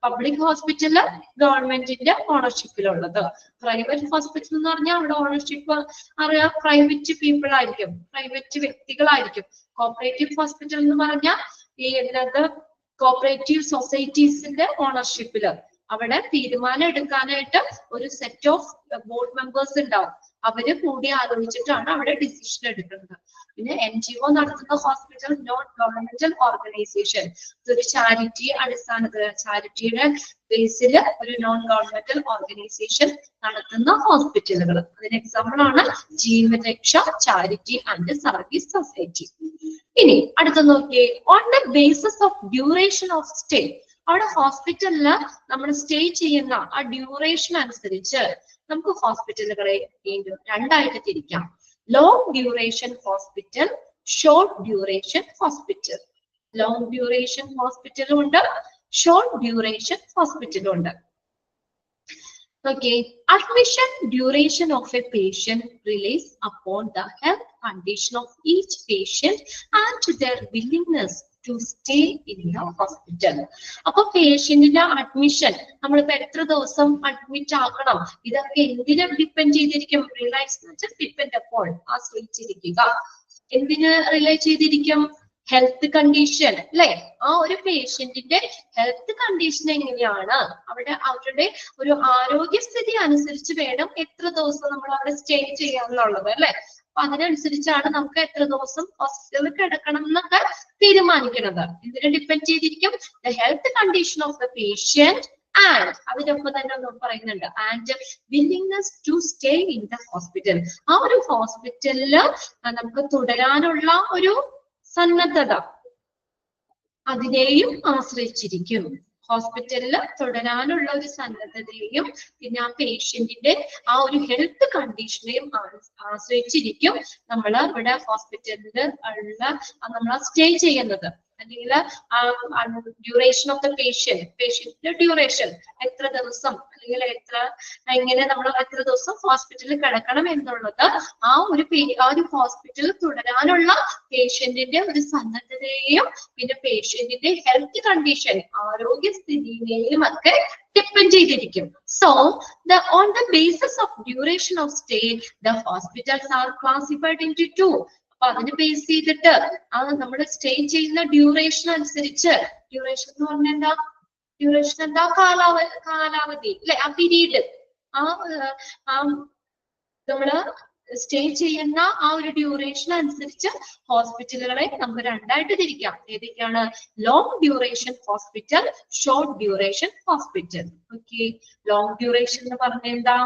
പബ്ലിക് ഹോസ്പിറ്റല് ഗവൺമെന്റിന്റെ ഓണർഷിപ്പിലുള്ളത്. പ്രൈവറ്റ് ഹോസ്പിറ്റൽ എന്ന് പറഞ്ഞാൽ അവിടെ ഓണർഷിപ്പ് അറിയാം പ്രൈവറ്റ് പീപ്പിൾ ആയിരിക്കും, പ്രൈവറ്റ് വ്യക്തികളായിരിക്കും. കോപ്പറേറ്റീവ് ഹോസ്പിറ്റൽ എന്ന് പറഞ്ഞാൽ ഈ ഇതിനകത്ത് കോപ്പറേറ്റീവ് സൊസൈറ്റീസിന്റെ ഓണർഷിപ്പില് അവിടെ തീരുമാനം എടുക്കാനായിട്ട് ഒരു സെറ്റ് ഓഫ് ബോർഡ് മെമ്പേഴ്സ് ഉണ്ടാവും. അവര് കൂടി ആലോചിച്ചിട്ടാണ് അവിടെ ഡിസിഷൻ എടുക്കുന്നത്. പിന്നെ NGO നടത്തുന്ന ഹോസ്പിറ്റൽ നോൺ ഗവൺമെന്റൽ ഓർഗനൈസേഷൻ, ഇതൊരു ചാരിറ്റി അടിസ്ഥാനത്തിൽ ചാരിറ്റിയുടെ ബേസിൽ ഒരു നോൺ ഗവൺമെന്റൽ ഓർഗനൈസേഷൻ നടത്തുന്ന ഹോസ്പിറ്റലുകൾ. അതിന് എക്സാമ്പിൾ ആണ് ജീവൻ രക്ഷ ചാരിറ്റി ആൻഡ് സർവീസ് സൊസൈറ്റി. ഇനി അടുത്ത നോക്കിയേ, on the basis of duration of stay. അവിടെ ഹോസ്പിറ്റലില് നമ്മൾ സ്റ്റേ ചെയ്യുന്ന ആ ഡ്യൂറേഷൻ അനുസരിച്ച് നമുക്ക് ഹോസ്പിറ്റലുകളെ വീണ്ടും 2 ആയിട്ട് തിരിക്കാം. Long duration hospital, short duration hospital. Long duration ഹോസ്പിറ്റലും ഉണ്ട്, ഷോർട്ട് ഡ്യൂറേഷൻ ഹോസ്പിറ്റലും ഉണ്ട്. Okay, admission duration of a patient relies upon the health condition of each patient and their willingness to stay in the hospital. അപ്പൊ പേഷ്യന്റിന്റെ admission നമ്മളിപ്പോ എത്ര ദിവസം admit ആക്കണം, ഇതൊക്കെ എന്തിനെ ഡിപ്പെൻഡ് ചെയ്തിരിക്കും? ഡിപ്പെൻഡ് അപ്പോൾ ആശ്രയിച്ചിരിക്കുക. എന്തിന് റിലേ ചെയ്തിരിക്കും? ഹെൽത്ത് കണ്ടീഷൻ അല്ലെ? ആ ഒരു പേഷ്യന്റിന്റെ ഹെൽത്ത് കണ്ടീഷൻ എങ്ങനെയാണ്, അവരുടെ ഒരു ആരോഗ്യസ്ഥിതി അനുസരിച്ച് വേണം എത്ര ദിവസം നമ്മൾ അവിടെ സ്റ്റേ ചെയ്യാന്നുള്ളത് അല്ലെ. അപ്പൊ അതിനനുസരിച്ചാണ് നമുക്ക് എത്ര ദിവസം ഹോസ്പിറ്റലിൽ കിടക്കണം എന്നൊക്കെ തീരുമാനിക്കുന്നത്. ഇതിനെ ഡിപ്പെൻഡ് ചെയ്തിരിക്കും the health condition of the patient and അതിനൊപ്പം തന്നെ ഒന്ന് പറയുന്നുണ്ട് and willingness to stay in the hospital. ആ ഒരു ഹോസ്പിറ്റലില് നമുക്ക് തുടരാനുള്ള ഒരു സന്നദ്ധത അതിനെയും ആശ്രയിച്ചിരിക്കും. ഹോസ്പിറ്റലിൽ തുടരാനുള്ള ഒരു സന്നദ്ധതയും പിന്നെ ആ പേഷ്യന്റിന്റെ ആ ഒരു ഹെൽത്ത് കണ്ടീഷനെയും ആശ്രയിച്ചിരിക്കും നമ്മൾ ഇവിടെ ഹോസ്പിറ്റലിൽ ഉള്ള നമ്മൾ സ്റ്റേ ചെയ്യുന്നത്. അല്ലെങ്കിൽ ഡ്യൂറേഷൻ ഓഫ് ദ പേഷ്യന്റിന്റെ ഡ്യൂറേഷൻ എത്ര ദിവസം അല്ലെങ്കിൽ എങ്ങനെ നമ്മൾ എത്ര ദിവസം ഹോസ്പിറ്റലിൽ കിടക്കണം എന്നുള്ളത് ആ ഒരു ഹോസ്പിറ്റലിൽ തുടരാനുള്ള പേഷ്യന്റിന്റെ ഒരു സന്നദ്ധതയെയും പിന്നെ പേഷ്യന്റിന്റെ ഹെൽത്ത് കണ്ടീഷൻ ആരോഗ്യസ്ഥിതിയെയും ഒക്കെ ഡിപ്പെൻഡ് ചെയ്തിരിക്കും. So on the basis of duration of stay, the hospitals are classified into 2. അപ്പൊ അതിന് ബേസ് ചെയ്തിട്ട് നമ്മൾ സ്റ്റേ ചെയ്യുന്ന ഡ്യൂറേഷൻ അനുസരിച്ച്, ഡ്യൂറേഷൻ എന്ന് പറഞ്ഞാൽ ഡ്യൂറേഷൻ എന്താ? കാലാവധി അല്ലെ, ആ പീരീഡ്, നമ്മള് സ്റ്റേ ചെയ്യുന്ന ആ ഒരു ഡ്യൂറേഷൻ അനുസരിച്ച് ഹോസ്പിറ്റലുകളെ നമുക്ക് 2 ആയിട്ട് തിരിക്കാം. ഏതൊക്കെയാണ്? Long duration hospital, short duration hospital. Okay, long duration എന്ന് പറഞ്ഞ എന്താ?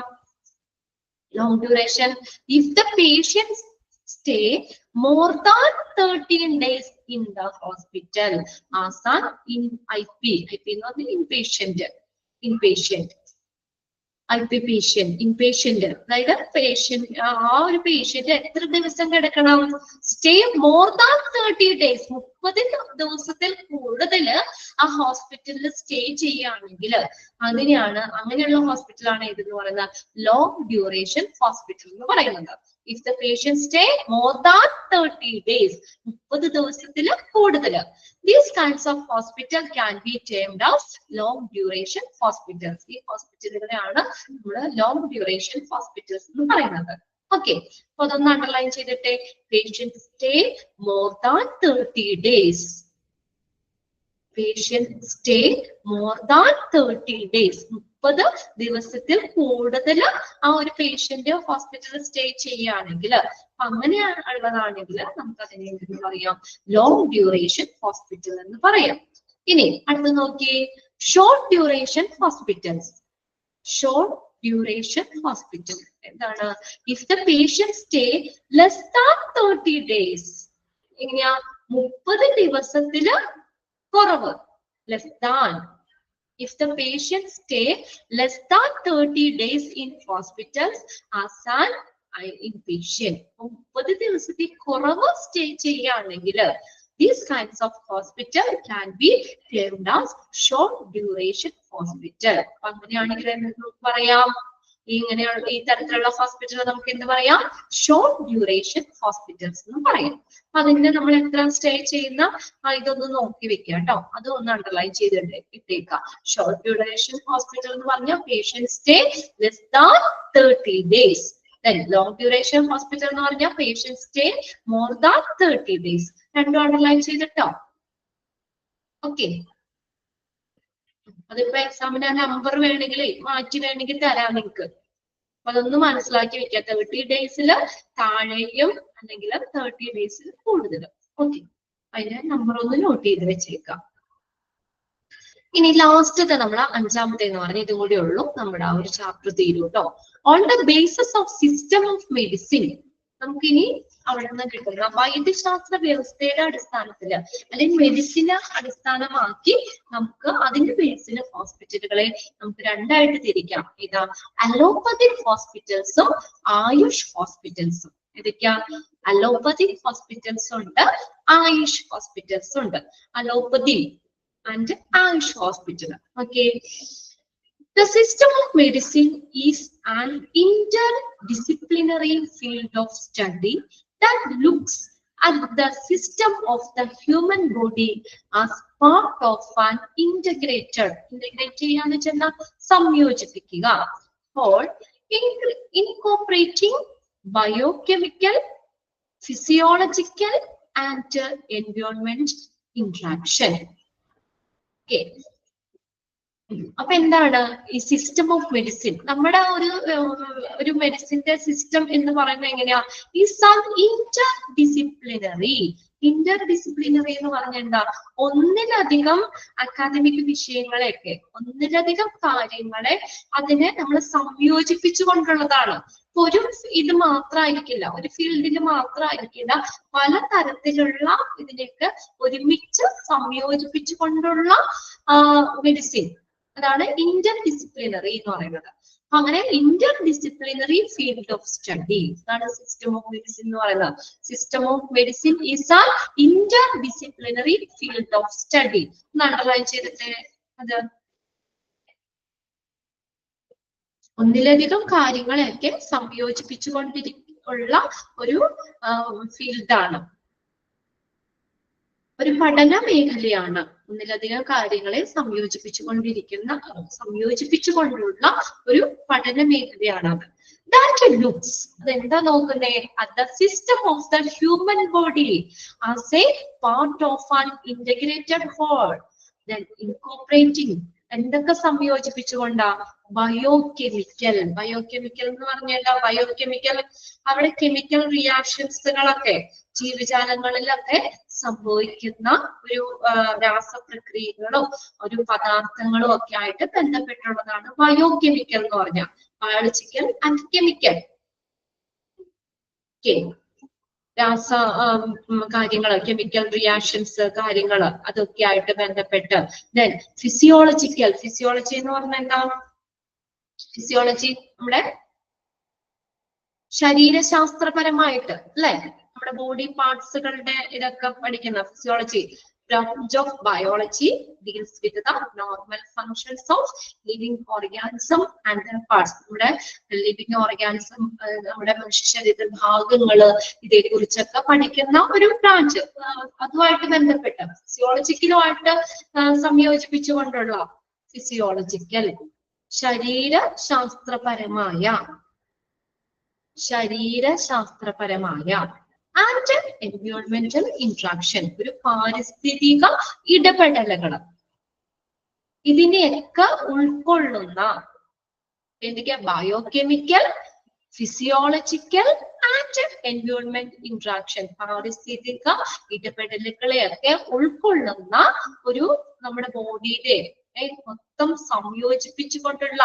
Long duration if the patient stay more than 13 days in the hospital as an IP എന്ന് പറഞ്ഞാൽ ഇൻപേഷ്യന്റ്. അതായത് പേഷ്യന്റ് ആ ഒരു പേഷ്യന്റ് എത്ര ദിവസം കിടക്കണം? സ്റ്റേ മോർ ദാൻ 30 days, 30 ദിവസത്തിൽ കൂടുതൽ ആ ഹോസ്പിറ്റലിൽ സ്റ്റേ ചെയ്യുകയാണെങ്കിൽ അങ്ങനെയുള്ള ഹോസ്പിറ്റലാണ് ഇതെന്ന് പറയുന്നത് ലോങ് ഡ്യൂറേഷൻ ഹോസ്പിറ്റൽ എന്ന് പറയുന്നത്. If the patient stay more than 30 days, 30 ദിവസത്തിൽ കൂടുതൽ. These kinds of hospital can be termed as long duration hospitals. ഈ ഹോസ്പിറ്റലുകളെയാണ് നമ്മൾ long duration hospitals എന്ന് പറയുന്നത്. Okay, അപ്പൊ അതൊന്ന് underline ചെയ്തിട്ടെ. Patient stay more than 30 days. Patient stay more than 30 days. 30 ദിവസത്തിൽ കൂടുതൽ ആ ഒരു പേഷ്യന്റ് ഹോസ്പിറ്റലിൽ സ്റ്റേ ചെയ്യുകയാണെങ്കിൽ, അങ്ങനെയാണ് ഉള്ളതാണെങ്കിൽ നമുക്ക് അതിനെ എന്തെന്ന് പറയാം? ലോങ് ഡ്യൂറേഷൻ ഹോസ്പിറ്റൽ എന്ന് പറയാം. ഇനി അടുത്ത് നോക്കിയേ, short duration hospitals. Short duration hospital എന്താണ്? If the patient stay less than 30 days. എങ്ങനെയാ? 30 ദിവസത്തില് കുറവ്. Less than. If the patient stay less than 30 days in hospitals as an inpatient, 30 ദിവസത്തിൽ കുറവ് സ്റ്റേ ചെയ്യുകയാണെങ്കിൽ these kinds of hospital can be termed as short duration hospital. അങ്ങനെയാണെങ്കിൽ എന്ത് പറയാം? ഇങ്ങനെയുള്ള ഈ തരത്തിലുള്ള ഹോസ്പിറ്റൽ നമുക്ക് എന്ത് പറയാം? ഷോർട്ട് ഡ്യൂറേഷൻ ഹോസ്പിറ്റൽസ് എന്ന് പറയാം. അതിന്റെ നമ്മൾ എത്ര സ്റ്റേ ചെയ്യുന്ന ഇതൊന്ന് നോക്കി വെക്കുക കേട്ടോ. അത് ഒന്ന് അണ്ടർലൈൻ ചെയ്തിട്ട് ഇട്ടേക്കാം. ഷോർട്ട് ഡ്യൂറേഷൻ ഹോസ്പിറ്റൽ എന്ന് പറഞ്ഞാൽ patient stay less than 30 days. Then long duration hospital എന്ന് പറഞ്ഞാൽ patient stay more than 30 days. രണ്ടും അണ്ടർലൈൻ ചെയ്തിട്ടോ. ഓക്കെ, അതിപ്പോ എക്സാമിന് ആ നമ്പർ വേണമെങ്കിൽ മാറ്റി വേണമെങ്കിൽ തരാം നിങ്ങൾക്ക്. അപ്പൊ അതൊന്ന് മനസ്സിലാക്കി വെക്കുക. 30 days താഴെയും അല്ലെങ്കിൽ 30 days കൂടുതലും. ഓക്കെ, അതിന്റെ നമ്പർ ഒന്ന് നോട്ട് ചെയ്ത് വെച്ചേക്കാം. ഇനി ലാസ്റ്റത്തെ നമ്മളെ അഞ്ചാമത്തെ എന്ന് പറഞ്ഞാൽ ഇതും കൂടി ഉള്ളൂ, നമ്മുടെ ആ ഒരു ചാപ്റ്റർ തീരും കേട്ടോ. On the basis of system of medicine, നമുക്കിനി അവിടെ നിന്ന് കിട്ടുന്ന വൈദ്യശാസ്ത്ര വ്യവസ്ഥയുടെ അടിസ്ഥാനത്തില് അല്ലെങ്കിൽ മെഡിസിനെ അടിസ്ഥാനമാക്കി നമുക്ക് അതിന്റെ ബേസിൽ ഹോസ്പിറ്റലുകളെ നമുക്ക് രണ്ടായിട്ട് തിരിക്കാം. ഇതാ അലോപ്പതിക് ഹോസ്പിറ്റൽസും ആയുഷ് ഹോസ്പിറ്റൽസും. ഏതൊക്കെയാ? അലോപ്പതിക് ഹോസ്പിറ്റൽസ് ഉണ്ട്, ആയുഷ് ഹോസ്പിറ്റൽസ് ഉണ്ട്. Allopathy and Ayush hospital. Okay, the system of medicine is an interdisciplinary field of study that looks at the system of the human body as part of an integrated ചെയ്യാന്ന് വെച്ചാൽ സംയോജിപ്പിക്കുക, or incorporating biochemical, physiological and environment interaction. Okay, അപ്പൊ എന്താണ് ഈ system of medicine? നമ്മുടെ ഒരു മെഡിസിന്റെ system എന്ന് പറയുന്നത് എങ്ങനെയാ? ഇന്റർഡിസിപ്ലിനറി. ഇന്റർഡിസിപ്ലിനറി എന്ന് പറഞ്ഞാൽ എന്താ? ഒന്നിലധികം അക്കാദമിക് വിഷയങ്ങളെയൊക്കെ, ഒന്നിലധികം കാര്യങ്ങളെ അതിനെ നമ്മൾ സംയോജിപ്പിച്ചുകൊണ്ടുള്ളതാണ്. ഒരു ഇത് മാത്രമായിരിക്കില്ല, ഒരു ഫീൽഡിൽ മാത്രമായിരിക്കില്ല, പല തരത്തിലുള്ള ഇതിനെയൊക്കെ ഒരുമിച്ച് സംയോജിപ്പിച്ചുകൊണ്ടുള്ള മെഡിസിൻ. അതാണ് ഇന്റർഡിസിപ്ലിനറി എന്ന് പറയുന്നത്. അങ്ങനെ ഇന്റർഡിസിപ്ലിനറി ഫീൽഡ് ഓഫ് സ്റ്റഡി ആണ് സിസ്റ്റം ഓഫ് മെഡിസിൻ എന്ന് പറയുന്നത്. System of medicine is an interdisciplinary field of study എന്ന് അണ്ടർലൈൻ ചെയ്തിട്ട്, അത് ഒന്നിലധികം കാര്യങ്ങളെയൊക്കെ സംയോജിപ്പിച്ചുകൊണ്ടിരിക്കുന്ന ഒരു ഫീൽഡാണ്, ഒരു പഠന മേഖലയാണ്. ഒന്നിലധികം കാര്യങ്ങളെ സംയോജിപ്പിച്ചുകൊണ്ടുള്ള ഒരു പഠന മേഖലയാണ് അത്. ദാറ്റ് ലുക്സ്, അതെന്താ നോക്കുന്നേ? At the system of the human body as a part of an integrated whole. Then incorporating, എന്തൊക്കെ സംയോജിപ്പിച്ചുകൊണ്ടാ? ബയോകെമിക്കൽ. ബയോകെമിക്കൽ എന്ന് പറഞ്ഞാൽ ബയോകെമിക്കൽ അവിടെ കെമിക്കൽ റിയാക്ഷൻസുകളൊക്കെ ജീവജാലങ്ങളിലൊക്കെ സംഭവിക്കുന്ന ഒരു രാസപ്രക്രിയകളും ഒരു പദാർത്ഥങ്ങളും ഒക്കെ ആയിട്ട് ബന്ധപ്പെട്ടുള്ളതാണ് ബയോകെമിക്കൽ എന്ന് പറഞ്ഞാൽ. ബയോളജിക്കൽ ആൻഡ് കെമിക്കൽ രാസ കാര്യങ്ങള്, കെമിക്കൽ റിയാക്ഷൻസ് കാര്യങ്ങള് അതൊക്കെ ആയിട്ട് ബന്ധപ്പെട്ട്. Then physiological. ഫിസിയോളജി എന്ന് പറഞ്ഞാൽ എന്താ? ഫിസിയോളജി നമ്മുടെ ശരീരശാസ്ത്രപരമായിട്ട് അല്ലെ, നമ്മുടെ ബോഡി പാർട്സുകളുടെ ഇതൊക്കെ പഠിക്കുന്ന physiology. branch of biology deals with the normal functions of living organism and their parts. നമ്മുടെ living organism, നമ്മുടെ മനുഷ്യ ശരീര ഭാഗങ്ങള് ഇതേക്കുറിച്ചൊക്കെ പഠിക്കുന്ന ഒരു ബ്രാഞ്ച്. അതുമായിട്ട് ബന്ധപ്പെട്ട ഫിസിയോളജിക്കലുമായിട്ട് സംയോജിപ്പിച്ചുകൊണ്ടുള്ള ഫിസിയോളജിക്കൽ ശരീരശാസ്ത്രപരമായ ആൻഡ് എൻവയോൺമെന്റൽ ഇന്ററാക്ഷൻ, ഒരു പാരിസ്ഥിതിക ഇടപെടലുകൾ, ഇതിനെയൊക്കെ ഉൾക്കൊള്ളുന്ന എന്തൊക്കെയാ? Biochemical, physiological and environment interaction, പാരിസ്ഥിതിക ഇടപെടലുകളെയൊക്കെ ഉൾക്കൊള്ളുന്ന ഒരു നമ്മുടെ ബോഡിയിലെ മൊത്തം സംയോജിപ്പിച്ചുകൊണ്ടുള്ള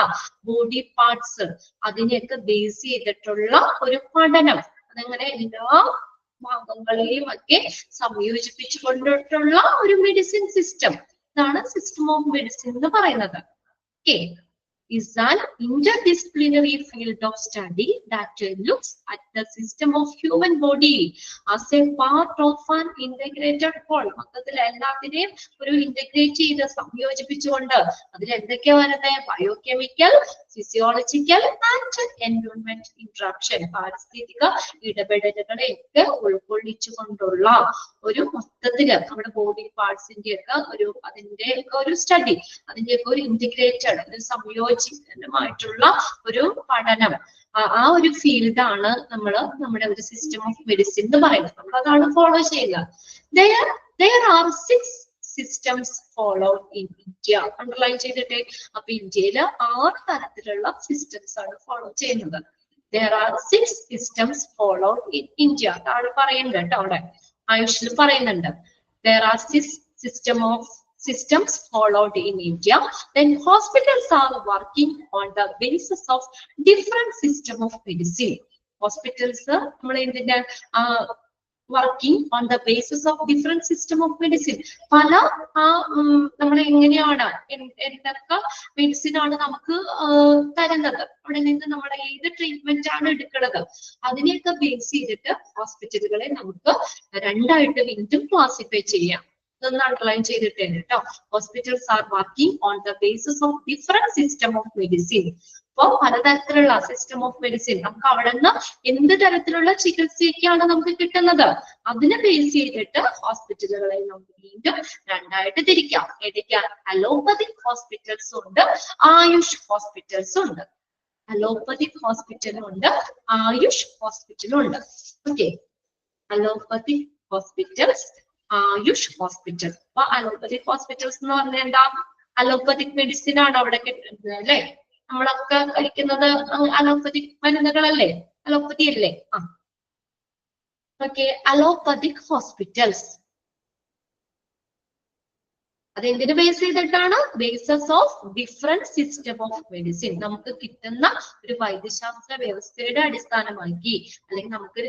ബോഡി പാർട്സ്, അതിനെയൊക്കെ ബേസ് ചെയ്തിട്ടുള്ള ഒരു പഠനം. അതങ്ങനെ എല്ലാ ഭാഗങ്ങളെയും ഒക്കെ സംയോജിപ്പിച്ചുകൊണ്ടിട്ടുള്ള ഒരു മെഡിസിൻ സിസ്റ്റം. ഇതാണ് സിസ്റ്റം ഓഫ് മെഡിസിൻ എന്ന് പറയുന്നത്. Okay, is an interdisciplinary field of study that looks at the system of human body as a part of an integrated whole. മൊത്തത്തിൽ എല്ലാത്തിനെയും ഒരു ഇന്റഗ്രേറ്റ് ചെയ്ത് സംയോജിപ്പിച്ചുകൊണ്ട് അതിൽ എന്തൊക്കെയാ വരുന്നത്? Biochemical, physiological and environment interaction, പാരിസ്ഥിതിക ഇടപെടലുകളെയൊക്കെ ഉൾക്കൊള്ളിച്ചുകൊണ്ടുള്ള ഒരു മൊത്തത്തില് നമ്മുടെ ബോഡി പാർട്സിന്റെ ഒക്കെ അതിന്റെ ഒരു സ്റ്റഡി, അതിന്റെ ഒക്കെ ഒരു ഇന്റഗ്രേറ്റഡ്, ഒരു സംയോജിതമായിട്ടുള്ള ഒരു പഠനം. ആ ഒരു ഫീൽഡാണ് നമ്മുടെ ഒരു സിസ്റ്റം ഓഫ് മെഡിസിൻ എന്ന് പറയുന്നത്. നമ്മൾ അതാണ് ഫോളോ ചെയ്യുന്നത്. There are 6 systems followed in India. Underline ചെയ്തിട്ട്, അപ്പൊ ഇന്ത്യയില് 6 തരത്തിലുള്ള സിസ്റ്റംസ് ആണ് ഫോളോ ചെയ്യുന്നത്. There are 6 systems followed in India. അതാണ് പറയുന്നത് കേട്ടോ, അവിടെ ആയുഷിൽ പറയുന്നുണ്ട്. There are 6 systems followed in India. Then hospitals are working on the basis of different system of medicine. Hospitals നമ്മൾ എന്തിന്റെ working on the basis of different system of medicine. പല നമ്മൾ എങ്ങനെയാണ് എന്തൊക്കെ മെഡിസിൻ ആണ് നമുക്ക് തരുന്നത്, അവിടെ നിന്ന് നമ്മുടെ ഏത് ട്രീറ്റ്മെന്റ് ആണ് എടുക്കുന്നത്, അതിനെയൊക്കെ ബേസ് ചെയ്തിട്ട് ഹോസ്പിറ്റലുകളെ നമുക്ക് 2 ആയിട്ട് വീണ്ടും ക്ലാസിഫൈ ചെയ്യാം. ഇതൊന്ന് അണ്ടർലൈൻ ചെയ്തിട്ട് കേട്ടോ. Hospitals are working on the basis of different system of medicine. അപ്പൊ പലതരത്തിലുള്ള സിസ്റ്റം ഓഫ് മെഡിസിൻ, നമുക്ക് അവിടെ നിന്ന് എന്ത് തരത്തിലുള്ള ചികിത്സയൊക്കെയാണ് നമുക്ക് കിട്ടുന്നത്, അതിനെ ബേസ് ചെയ്തിട്ട് ഹോസ്പിറ്റലുകളെ നമുക്ക് വീണ്ടും 2 ആയിട്ട് തിരിക്കാം. ഏതൊക്കെയാ? അലോപ്പതിക് ഹോസ്പിറ്റൽസ് ഉണ്ട്, ആയുഷ് ഹോസ്പിറ്റൽസ് ഉണ്ട്. അലോപ്പതിക് ഹോസ്പിറ്റലും ഉണ്ട്, ആയുഷ് ഹോസ്പിറ്റലും ഉണ്ട്. Okay, allopathic hospitals, Ayush hospital. അപ്പൊ അലോപ്പതിക് ഹോസ്പിറ്റൽസ് എന്ന് പറഞ്ഞാൽ എന്താ? അലോപ്പതിക് മെഡിസിൻ ആണ് അവിടെ കിട്ടുന്നത് അല്ലെ. നമ്മളൊക്കെ കഴിക്കുന്നത് അലോപ്പതിക് മരുന്നുകളല്ലേ, അലോപ്പതി അല്ലേ? ഓക്കെ, അലോപ്പതിക് ഹോസ്പിറ്റൽസ് അതെന്തിനു ബേസ് ചെയ്തിട്ടാണ്? Bases of different system of medicine. നമുക്ക് കിട്ടുന്ന ഒരു വൈദ്യശാസ്ത്ര വ്യവസ്ഥയുടെ അടിസ്ഥാനമാക്കി, അല്ലെങ്കിൽ നമുക്ക്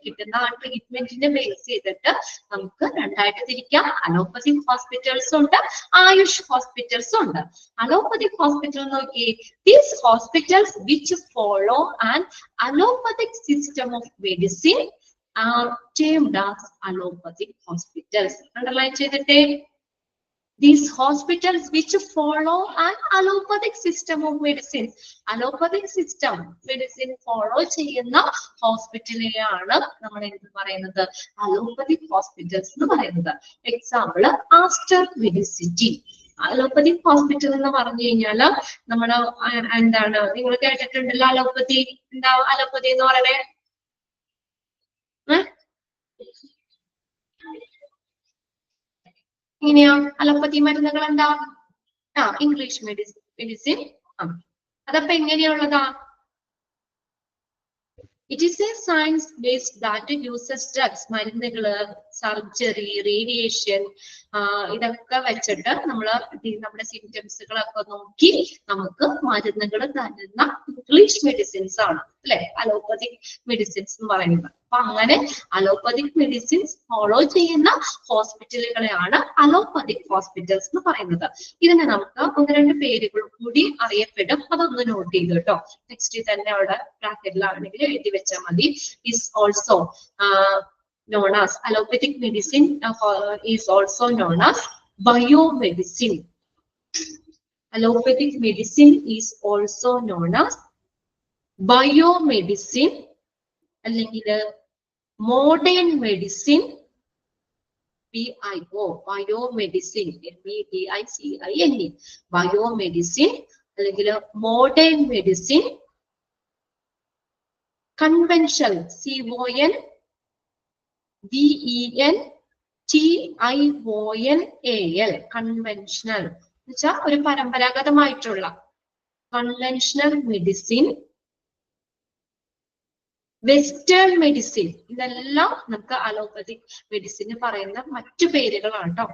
കിട്ടുന്ന ആ ട്രീറ്റ്മെന്റിനെ ബേസ് ചെയ്തിട്ട് നമുക്ക് 2 ആയിട്ട് തിരിക്കാം. അലോപ്പതിക് ഹോസ്പിറ്റൽസ് ഉണ്ട്, ആയുഷ് ഹോസ്പിറ്റൽസ് ഉണ്ട്. അലോപ്പതിക് ഹോസ്പിറ്റൽ നോക്കി, these hospitals which follow an allopathic system of medicine R termed as allopathic hospitals. Underline ചെയ്തിട്ടേ, these hospitals which follow an allopathic system of medicine. Allopathic system medicine follow ചെയ്യുന്ന ഹോസ്പിറ്റലിനെയാണ് നമ്മൾ എന്ത് പറയുന്നത്? Allopathic hospitals എന്ന് പറയുന്നത്. Example Aster Medicity. Allopathic hospital എന്ന് പറഞ്ഞു കഴിഞ്ഞാല് നമ്മുടെ എന്താണ്, നിങ്ങൾ കേട്ടിട്ടുണ്ടല്ലോ അലോപ്പതി. എന്താ അലോപ്പതി എന്ന് പറയണേ? ഇങ്ങനെയാ അലോപ്പതി മരുന്നുകൾ എന്താ? English medicine. അതപ്പോ എങ്ങനെയുള്ളതാ? It is a science-based that uses drugs, മരുന്നുകള്, സർജറി, റേഡിയേഷൻ, ഇതൊക്കെ വെച്ചിട്ട് നമ്മുടെ സിംറ്റംസുകളൊക്കെ നോക്കി നമുക്ക് മരുന്നുകൾ തരുന്ന ഇംഗ്ലീഷ് മെഡിസിൻസ് ആണ് അല്ലെ അലോപ്പതിക് മെഡിസിൻസ് എന്ന് പറയുന്നത്. അപ്പൊ അങ്ങനെ അലോപ്പതിക് മെഡിസിൻസ് ഫോളോ ചെയ്യുന്ന ഹോസ്പിറ്റലുകളെയാണ് അലോപ്പതിക് ഹോസ്പിറ്റൽസ് എന്ന് പറയുന്നത്. ഇതിന് നമുക്ക് 1-2 പേരുകൾ കൂടി അറിയപ്പെടും. അതൊന്ന് നോട്ട് ചെയ്തു കേട്ടോ. നെക്സ്റ്റ് തന്നെ അവിടെ ബ്രാക്കറ്റിലാണെങ്കിൽ എഴുതി വെച്ചാൽ മതി. Is also known as allopathic medicine is also known as biomedicine. Allopathic medicine is also known as biomedicine, അല്ലെങ്കിൽ modern medicine, BIO, biomedicine, MEDICINE, biomedicine, അല്ലെങ്കിൽ modern medicine, conventional, CONVENTIONAL, conventional എന്നുവെച്ചാൽ ഒരു പരമ്പരാഗതമായിട്ടുള്ള conventional medicine, വെസ്റ്റേൺ മെഡിസിൻ, ഇതെല്ലാം നമുക്ക് allopathic medicine പറയുന്ന മറ്റു പേരുകളാണ് കേട്ടോ.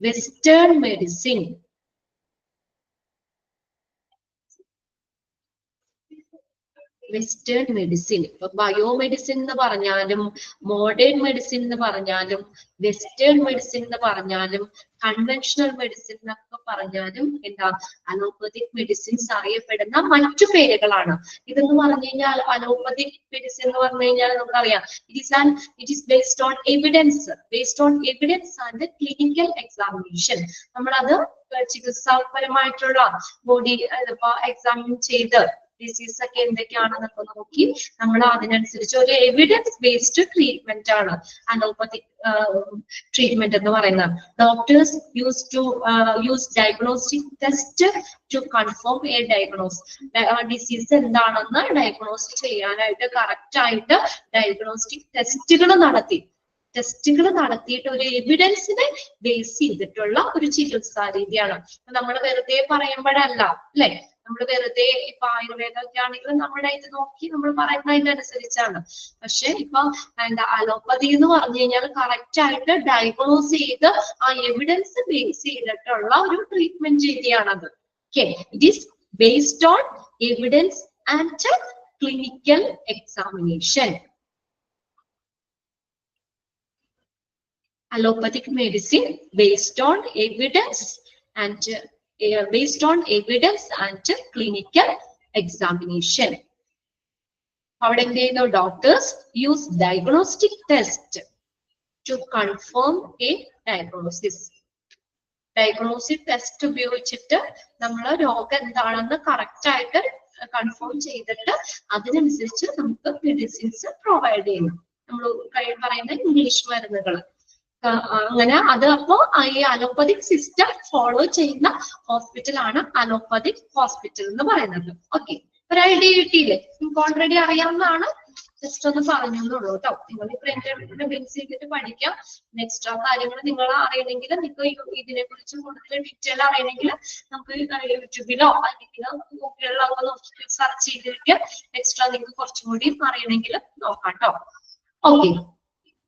Western medicine, western medicine. ഇപ്പൊ ബയോമെഡിസിൻ എന്ന് പറഞ്ഞാലും മോഡേൺ മെഡിസിൻ എന്ന് പറഞ്ഞാലും വെസ്റ്റേൺ മെഡിസിൻ എന്ന് പറഞ്ഞാലും കൺവെൻഷണൽ മെഡിസിൻ എന്നൊക്കെ പറഞ്ഞാലും എന്താ അലോപ്പതിക് മെഡിസിൻസ് അറിയപ്പെടുന്ന മറ്റു പേരുകളാണ്. ഇതെന്ന് പറഞ്ഞു കഴിഞ്ഞാൽ അലോപ്പതിക് മെഡിസിൻ എന്ന് പറഞ്ഞു കഴിഞ്ഞാൽ നമുക്കറിയാം it is based on evidence and clinical examination. നമ്മളത് ചികിത്സാപരമായിട്ടുള്ള ബോഡി എക്സാമിൻ ചെയ്ത് ഡിസീസ് ഒക്കെ എന്തൊക്കെയാണെന്നൊക്കെ നോക്കി നമ്മൾ അതിനനുസരിച്ച് ഒരു എവിഡൻസ് ബേസ്ഡ് ട്രീറ്റ്മെന്റ് ആണ് അലോപ്പതിക് ട്രീറ്റ്മെന്റ് എന്ന് പറയുന്നത്. Doctors use diagnostic test to confirm a diagnose. Disease എന്താണെന്ന് ഡയഗ്നോസ് ചെയ്യാനായിട്ട് കറക്റ്റ് ആയിട്ട് ഡയഗ്നോസ്റ്റിക് ടെസ്റ്റുകൾ നടത്തിയിട്ട് ഒരു എവിഡൻസിനെ ബേസ് ചെയ്തിട്ടുള്ള ഒരു ചികിത്സാ രീതിയാണ്. നമ്മൾ വെറുതെ പറയുമ്പോഴല്ല, അല്ലെ? നമ്മൾ വെറുതെ ഇപ്പൊ ആയുർവേദമൊക്കെ ആണെങ്കിലും നമ്മുടെ ഇത് നോക്കി നമ്മൾ പറയുന്നതിനനുസരിച്ചാണ്. പക്ഷെ ഇപ്പൊ എന്താ അലോപ്പതി എന്ന് പറഞ്ഞു കഴിഞ്ഞാൽ കറക്റ്റ് ആയിട്ട് ഡയഗ്നോസ് ചെയ്ത് ആ എവിഡൻസ് ബേസ് ചെയ്തിട്ടുള്ള ഒരു ട്രീറ്റ്മെന്റ് രീതിയാണത്. Okay, it is based on evidence and clinical examination. Allopathic medicine based on evidence and clinical examination. അവിടെ എന്ത് ചെയ്യുന്നു? Doctors use diagnostic test to confirm a diagnosis. Diagnostic test ഉപയോഗിച്ചിട്ട് നമ്മൾ രോഗം എന്താണെന്ന് കറക്റ്റ് ആയിട്ട് കൺഫേം ചെയ്തിട്ട് അതിനനുസരിച്ച് നമുക്ക് മെഡിസിൻസ് പ്രൊവൈഡ് ചെയ്യുന്നു. നമ്മൾ പറയുന്ന ഇംഗ്ലീഷ് മരുന്നുകൾ. അങ്ങനെ അത് അപ്പോ ഈ അലോപ്പതിക് സിസ്റ്റം ഫോളോ ചെയ്യുന്ന ഹോസ്പിറ്റലാണ് അലോപ്പതിക് ഹോസ്പിറ്റൽ എന്ന് പറയുന്നത്. ഓക്കെ, ഒരു ഐഡിയ കിട്ടിയില്ലേ? നിങ്ങൾക്ക് ഓൾറെഡി അറിയാവുന്നതാണ്, ജസ്റ്റ് ഒന്ന് പറഞ്ഞുള്ളൂ കേട്ടോ. നിങ്ങൾ ഈ പ്രിന്റ് ബേസ് ചെയ്തിട്ട് പഠിക്കാം. എക്സ്ട്രാ കാര്യങ്ങൾ നിങ്ങൾ അറിയണമെങ്കിൽ, നിങ്ങൾക്ക് ഇതിനെ കുറിച്ച് കൂടുതൽ ഡീറ്റെയിൽ അറിയണമെങ്കിൽ നമുക്ക് യൂട്യൂബിലോ അല്ലെങ്കിൽ ഗൂഗിളിലോ ഒക്കെ നോക്കി സെർച്ച് ചെയ്തിട്ട് എക്സ്ട്രാ നിങ്ങൾക്ക് കുറച്ചും കൂടി അറിയണമെങ്കിൽ നോക്കാം കേട്ടോ. ഓക്കെ,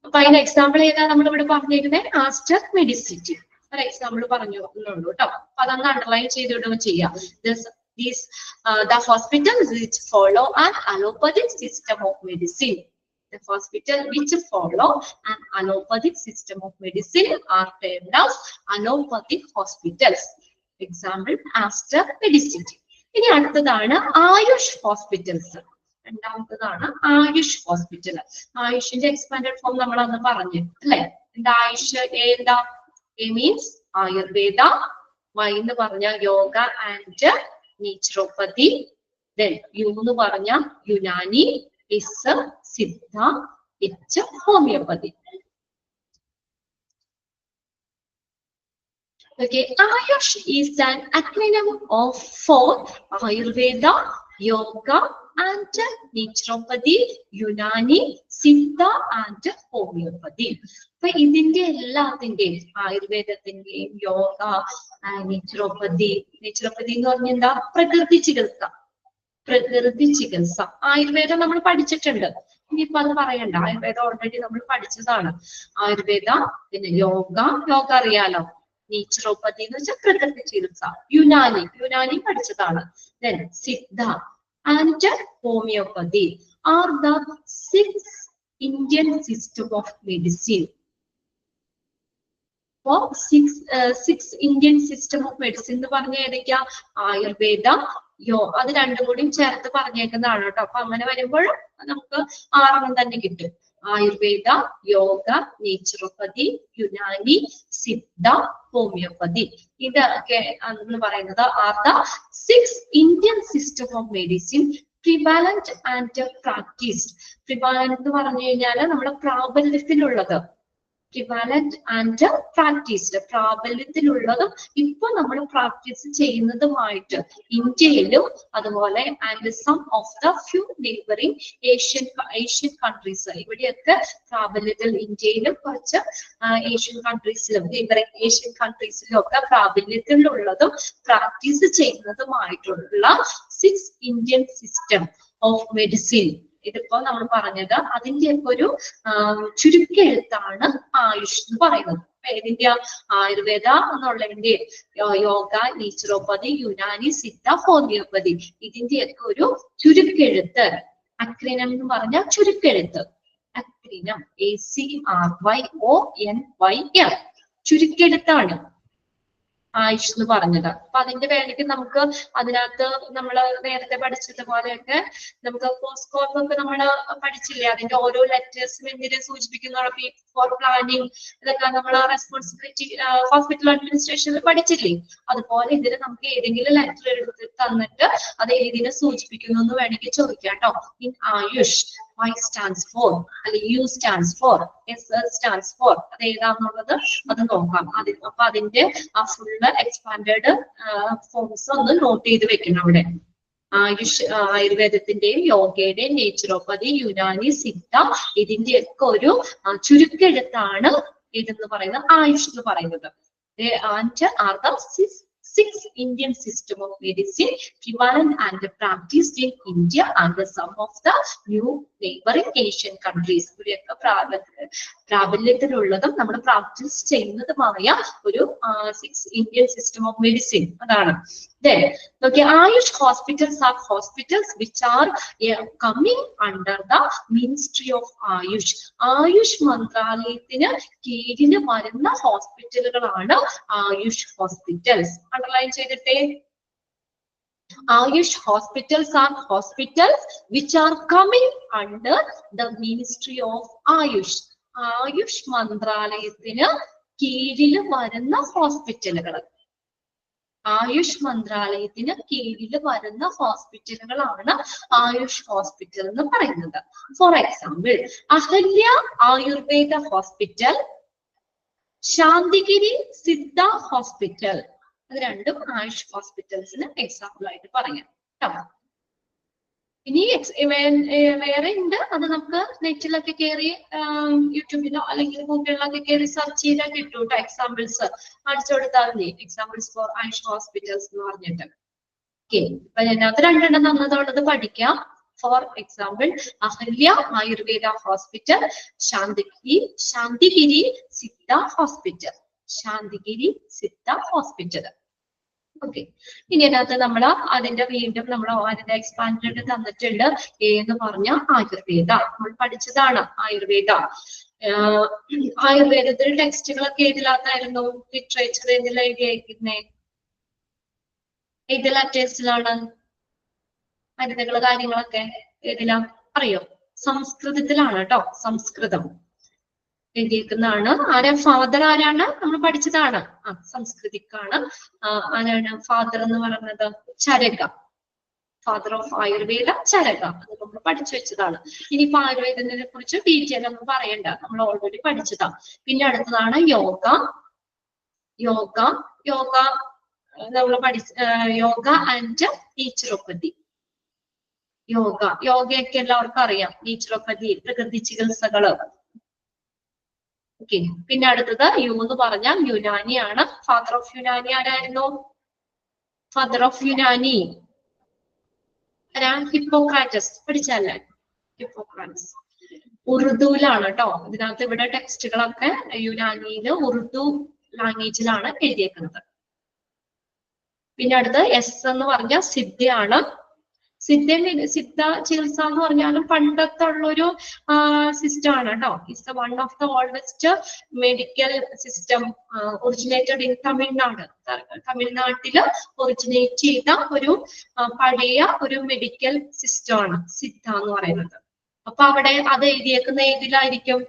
അപ്പൊ അതിന് എക്സാമ്പിൾ ഏതാ നമ്മൾ ഇവിടെ പറഞ്ഞിരിക്കുന്നത്? ആസ്റ്റർ മെഡിസിറ്റി ഒരു എക്സാമ്പിൾ പറഞ്ഞുള്ളൂ കേട്ടോ. അപ്പൊ അതൊന്ന് അണ്ടർലൈൻ ചെയ്തിടുക ചെയ്യാം. The hospitals which follow an allopathic system of medicine. The hospital which follow an allopathic system of medicine are termed as allopathic hospitals. Example, Aster Medicity. ഇനി അടുത്തതാണ് ആയുഷ് ഹോസ്പിറ്റൽസ്. രണ്ടാമത്തതാണ് AYUSH hospital. ആയുഷിന്റെ എക്സ്പാൻഡഡ് ഫോം നമ്മൾ അന്ന് പറഞ്ഞു അല്ലെ? എന്താ ആയുഷ്? എന്താ? എ മീൻസ് ആയുർവേദ, വൈ എന്ന് പറഞ്ഞ yoga and naturopathy, then U എന്ന് പറഞ്ഞ Unani, S Siddha, H homeopathy. Okay, Ayush is an acronym for Ayurveda, Yoga and Naturopathy, Unani, Siddha and Homeopathy. അപ്പൊ ഇതിന്റെ എല്ലാത്തിന്റെയും ആയുർവേദത്തിന്റെയും യോഗ, നേച്ചുറോപ്പതി എന്ന് പറഞ്ഞ എന്താ? പ്രകൃതി ചികിത്സ. ആയുർവേദം നമ്മൾ പഠിച്ചിട്ടുണ്ട്, ഇനിയിപ്പോ അത് പറയണ്ട. ആയുർവേദം ഓൾറെഡി നമ്മൾ പഠിച്ചതാണ്. ആയുർവേദ, പിന്നെ യോഗ അറിയാലോ. നേച്ചുറോപ്പതി എന്ന് വെച്ചാൽ പ്രകൃതി ചികിത്സ. യുനാനി പഠിച്ചതാണ്. Then Siddha and homeopathy are the 6 Indian system of medicine. For 6 Indian system of medicine എന്ന് പറഞ്ഞ ഏതൊക്കെയാ? ആയുർവേദ, അത് രണ്ടും കൂടി ചേർത്ത് പറഞ്ഞേക്കുന്നതാണ് കേട്ടോ. അപ്പൊ അങ്ങനെ വരുമ്പോൾ നമുക്ക് 6 തന്നെ കിട്ടും. Ayurveda, yoga, naturopathy, Unani, Siddha, homeopathy. ഇതൊക്കെ എന്ന് പറയുന്നത് are the 6 Indian system of medicine prevalent and practised. Prevalent എന്ന് പറഞ്ഞു കഴിഞ്ഞാൽ നമ്മുടെ പ്രാബല്യത്തിലുള്ളത്, പ്രിവാലന്റ് ആൻഡ് പ്രാക്ടീസ്ഡ്, പ്രാബല്യത്തിലുള്ളതും ഇപ്പൊ നമ്മൾ പ്രാക്ടീസ് ചെയ്യുന്നതുമായിട്ട് ഇന്ത്യയിലും അതുപോലെ and some of the few neighbouring Asian countries, ഇവിടെയൊക്കെ പ്രാബല്യത്തിൽ ഇന്ത്യയിലും കുറച്ച് ഏഷ്യൻ കൺട്രീസിലും നെയ്ബറിംഗ് ഏഷ്യൻ കൺട്രീസിലും ഒക്കെ പ്രാബല്യത്തിലുള്ളതും പ്രാക്ടീസ് ചെയ്യുന്നതുമായിട്ടുള്ള 6 ഇന്ത്യൻ സിസ്റ്റം ഓഫ് മെഡിസിൻ. ഇതിപ്പോ നമ്മൾ പറഞ്ഞത് അതിന്റെയൊക്കെ ഒരു ചുരുക്കെഴുത്താണ് ആയുഷ് എന്ന് പറയുന്നത്. ഏതിന്റെ? ആയുർവേദ എന്നുള്ളതിന്റെ, യോഗ, നേച്ചുറോപ്പതി, യുനാനി, സിദ്ധ, ഹോമിയോപ്പതി, ഇതിന്റെയൊക്കെ ഒരു ചുരുക്കെഴുത്ത്. അക്രിനം എന്ന് പറഞ്ഞ ചുരുക്കെഴുത്ത്. അക്രിനം ACRYONYM ചുരുക്കെഴുത്താണ് ആയുഷ് എന്ന് പറഞ്ഞത്. അപ്പൊ അതിന്റെ വേണ്ടിക്ക് നമുക്ക് അതിനകത്ത് നമ്മൾ നേരത്തെ പഠിച്ചതുപോലെയൊക്കെ നമുക്ക് പോസ്റ്റ്കോപ്പൊക്കെ നമ്മൾ പഠിച്ചില്ലേ, അതിന്റെ ഓരോ ലെറ്റേഴ്സും എന്തിനെ സൂചിപ്പിക്കുന്ന ഫോർ പ്ലാനിങ്, ഇതൊക്കെ നമ്മൾ റെസ്പോൺസിബിലിറ്റി ഹോസ്പിറ്റൽ അഡ്മിനിസ്ട്രേഷനിൽ പഠിച്ചില്ലേ. അതുപോലെ ഇതിന് നമുക്ക് ഏതെങ്കിലും ലെറ്റർ എടുത്ത് തന്നിട്ട് അത് ഏതിനെ സൂചിപ്പിക്കുന്നു എന്ന് വേണമെങ്കിൽ ചോദിക്കാം കേട്ടോ. In Ayush Y stands for, അല്ലെങ്കിൽ U stands for, S stands for, അത് ഏതാന്നുള്ളത് അത് നോക്കാം. അപ്പൊ അതിന്റെ ആ ഫുള്ള് എക്സ്പാൻഡഡ് ഫോംസ് ഒന്ന് നോട്ട് ചെയ്ത് വെക്കണം അവിടെ. ആയുഷ്, ആയുർവേദത്തിന്റെയും യോഗയുടെയും നേച്ചുറോപ്പതി, യുനാനി, സിദ്ധ, ഇതിന്റെയൊക്കെ ഒരു ചുരുക്കെഴുത്താണ് ഇതെന്ന് പറയുന്നത് ആയുഷ് എന്ന് പറയുന്നത്. And R the 6 Indian system of medicine prevalent and practiced in India and some of the new neighboring Asian countries. ഇവിടെയൊക്കെ പ്രാബല്യത്തിലുള്ളതും നമ്മൾ പ്രാക്ടീസ് ചെയ്യുന്നതുമായ ഒരു 6 Indian system of medicine. അതാണ്. Then, okay, Ayush hospitals are hospitals which are coming under the Ministry of Ayush. Ayush മന്ത്രാലയത്തിന് കീഴിൽ വരുന്ന ഹോസ്പിറ്റലുകളാണ് Ayush hospitals. Underline ചെയ്തിട്ടേ. Ayush hospitals are hospitals which are coming under the Ministry of Ayush. Ayush മന്ത്രാലയത്തിന് കീഴിൽ വരുന്ന ഹോസ്പിറ്റലുകൾ, ആയുഷ് മന്ത്രാലയത്തിന് കീഴിൽ വരുന്ന ഹോസ്പിറ്റലുകളാണ് ആയുഷ് ഹോസ്പിറ്റൽ എന്ന് പറയുന്നത്. For example, Ahalya Ayurveda hospital, Shantigiri Siddha hospital, അത് രണ്ടും ആയുഷ് ഹോസ്പിറ്റൽസിന് എക്സാമ്പിൾ ആയിട്ട് പറയാം കേട്ടോ. ഇനി വേറെ ഉണ്ട്, അത് നമുക്ക് നെറ്റിലൊക്കെ കയറി യൂട്യൂബിലോ അല്ലെങ്കിൽ ഗൂഗിളിലൊക്കെ കയറി സെർച്ച് ചെയ്താൽ കിട്ടും കേട്ടോ. എക്സാമ്പിൾസ് അടിച്ചു കൊടുത്താൽ മതി, എക്സാമ്പിൾസ് ഫോർ ആയുഷ് ഹോസ്പിറ്റൽസ് എന്ന് പറഞ്ഞിട്ട്. ഓക്കെ, അപ്പൊ അതിനകത്ത് രണ്ടെണ്ണം തന്നതുള്ളത് പഠിക്കാം. For example, Ahalya Ayurveda hospital, Shantigiri Siddha hospital, Shantigiri Siddha hospital. Okay, ഇനി അതിനകത്ത് നമ്മൾ അതിന്റെ വീണ്ടും നമ്മൾ അതിന്റെ എക്സ്പാൻഡ് തന്നിട്ടുണ്ട്. എന്ന് പറഞ്ഞ ആയുർവേദ നമ്മൾ പഠിച്ചതാണ്. ആയുർവേദ ആയുർവേദത്തിന്റെ ടെക്സ്റ്റുകളൊക്കെ ഏതിലാത്തായിരുന്നു? ലിറ്ററേച്ചർ ഏതിലാ എഴുതിയിരിക്കുന്നേ? ഏത് ലെറ്റേഴ്സിലാണ് മരുന്നുകൾ കാര്യങ്ങളൊക്കെ ഏതിലാ അറിയോ? സംസ്കൃതത്തിലാണ് കേട്ടോ. സംസ്കൃതം എഴുതിയിരിക്കുന്നതാണ്. ആരാ ഫാദർ? ആരാണ്? നമ്മൾ പഠിച്ചതാണ്. സംസ്കൃതിക്കാണ്. ആരാണ് ഫാദർ എന്ന് പറയുന്നത്? ചരക. Father of Ayurveda Charaka. അത് നമ്മൾ പഠിച്ചു വെച്ചതാണ്. ഇനിയിപ്പോ ആയുർവേദത്തിനെ കുറിച്ച് ഡീറ്റെയിൽ ഒന്നും പറയണ്ട, നമ്മൾ ഓൾറെഡി പഠിച്ചതാണ്. പിന്നെ അടുത്തതാണ് യോഗ. യോഗ യോഗ നമ്മൾ യോഗ ആൻഡ് നേച്ചുറോപ്പതി. യോഗയൊക്കെ എല്ലാവർക്കും അറിയാം. നേച്ചുറോപ്പതി പ്രകൃതി ചികിത്സകള്. ഓക്കെ, പിന്നെ അടുത്തത് യു എന്ന് പറഞ്ഞാൽ യുനാനിയാണ്. ഫാദർ ഓഫ് യുനാനി ആരായിരുന്നു? Father of Unani Hippocrates. പഠിച്ചല്ലേ? ഹിപ്പോക്രാറ്റസ്. ഉറുദുവിലാണ് കേട്ടോ. ഇതിനകത്ത് ഇവിടെ ടെക്സ്റ്റുകളൊക്കെ യുനാനിയില് ഉറുദു ലാംഗ്വേജിലാണ് എഴുതിയേക്കുന്നത്. പിന്നെ അടുത്ത് എസ് എന്ന് പറഞ്ഞാൽ സിദ്ധയാണ്. സിദ്ധ ചികിത്സ എന്ന് പറഞ്ഞാലും പണ്ടത്തെ ഉള്ളൊരു സിസ്റ്റം ആണ് കേട്ടോ. It's the one of the oldest medical system originated in Tamil Nadu. തമിഴ്നാട്ടില് ഒറിജിനേറ്റ് ചെയ്ത ഒരു പഴയ ഒരു മെഡിക്കൽ സിസ്റ്റം ആണ് സിദ്ധ എന്ന് പറയുന്നത്. അപ്പൊ അവിടെ അത് എഴുതിയേക്കുന്ന ഏതിലായിരിക്കും?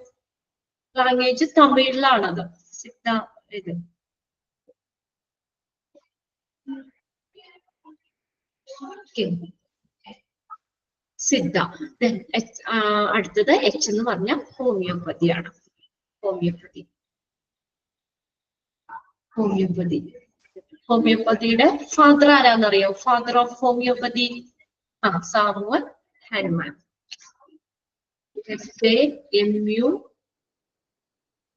ലാംഗ്വേജ് തമിഴിലാണത്. സിദ്ധ ഇത് സിദ്ധ. അടുത്തത് എച്ച് എന്ന് പറഞ്ഞ ഹോമിയോപ്പതിയാണ്. ഹോമിയോപ്പതി. ഹോമിയോപ്പതി. ഹോമിയോപ്പതിയുടെ ഫാദർ ആരാന്നറിയോ? Father of homeopathy Samuel Hahnemann.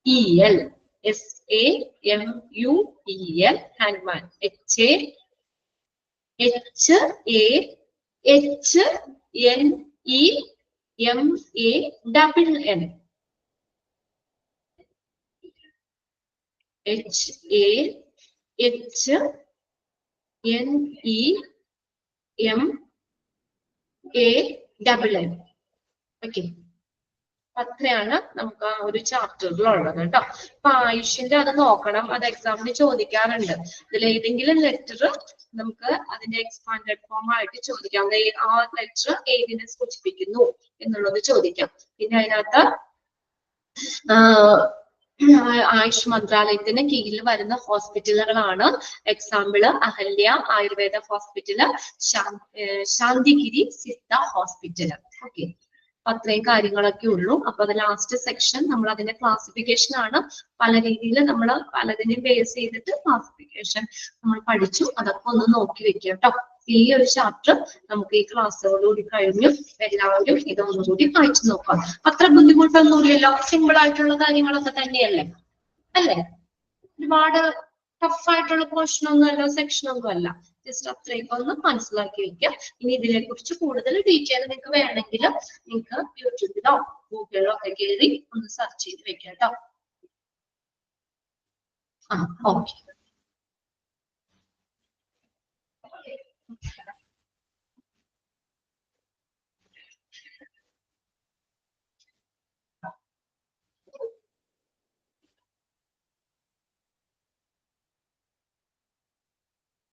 SAMUEL. SAMUEL Hahnemann. HANEMAN. HANEMAN. Okay, അത്രയാണ് നമുക്ക് ആ ഒരു ചാപ്റ്ററിലുള്ളത് കേട്ടോ. അപ്പൊ ആയുഷിന്റെ അത് നോക്കണം, അത് എക്സാമിന് ചോദിക്കാറുണ്ട്. ഇതിൽ ഏതെങ്കിലും ലെറ്റർ നമുക്ക് അതിന്റെ എക്സ്പാൻഡഡ് ഫോം ആയിട്ട് ചോദിക്കാം. ആ ലെറ്റർ ഏതിനെ സൂചിപ്പിക്കുന്നു എന്നുള്ളത് ചോദിക്കാം. പിന്നെ അതിനകത്ത് ആയുഷ് മന്ത്രാലയത്തിന് കീഴിൽ വരുന്ന ഹോസ്പിറ്റലുകളാണ്. Example Ahalya Ayurveda hospital, Santhigiri Siddha hospital. Okay, അത്രയും കാര്യങ്ങളൊക്കെ ഉള്ളൂ. അപ്പൊ അത് ലാസ്റ്റ് സെക്ഷൻ നമ്മൾ അതിന്റെ ക്ലാസിഫിക്കേഷൻ ആണ്. പല രീതിയിൽ നമ്മൾ പലതിനെയും ബേസ് ചെയ്തിട്ട് ക്ലാസിഫിക്കേഷൻ നമ്മൾ പഠിച്ചു. അതൊക്കെ ഒന്ന് നോക്കി വെക്കുക കേട്ടോ. ഈ ഒരു ചാപ്റ്റർ നമുക്ക് ഈ ക്ലാസ്സുകളോട് കഴിഞ്ഞു. എല്ലാവരും ഇതൊന്നുകൂടി വായിച്ചു നോക്കാം. അത്ര ബുദ്ധിമുട്ടൊന്നുമില്ലല്ലോ, സിമ്പിൾ ആയിട്ടുള്ള കാര്യങ്ങളൊക്കെ തന്നെയല്ലേ അല്ലേ? ഒരുപാട് ടഫായിട്ടുള്ള പോർഷൻ ഒന്നും അല്ല, സെക്ഷൻ ഒന്നും അല്ല. ജസ്റ്റ് അത്രയൊക്കെ ഒന്ന് മനസ്സിലാക്കി വെക്കുക. ഇനി ഇതിനെ കുറിച്ച് കൂടുതൽ ഡീറ്റെയിൽ നിങ്ങൾക്ക് വേണമെങ്കിൽ നിങ്ങൾക്ക് യൂട്യൂബിലോ ഗൂഗിളിലോ ഒക്കെ കയറി ഒന്ന് സെർച്ച് ചെയ്ത് വെക്കാം കേട്ടോ. ഓക്കെ.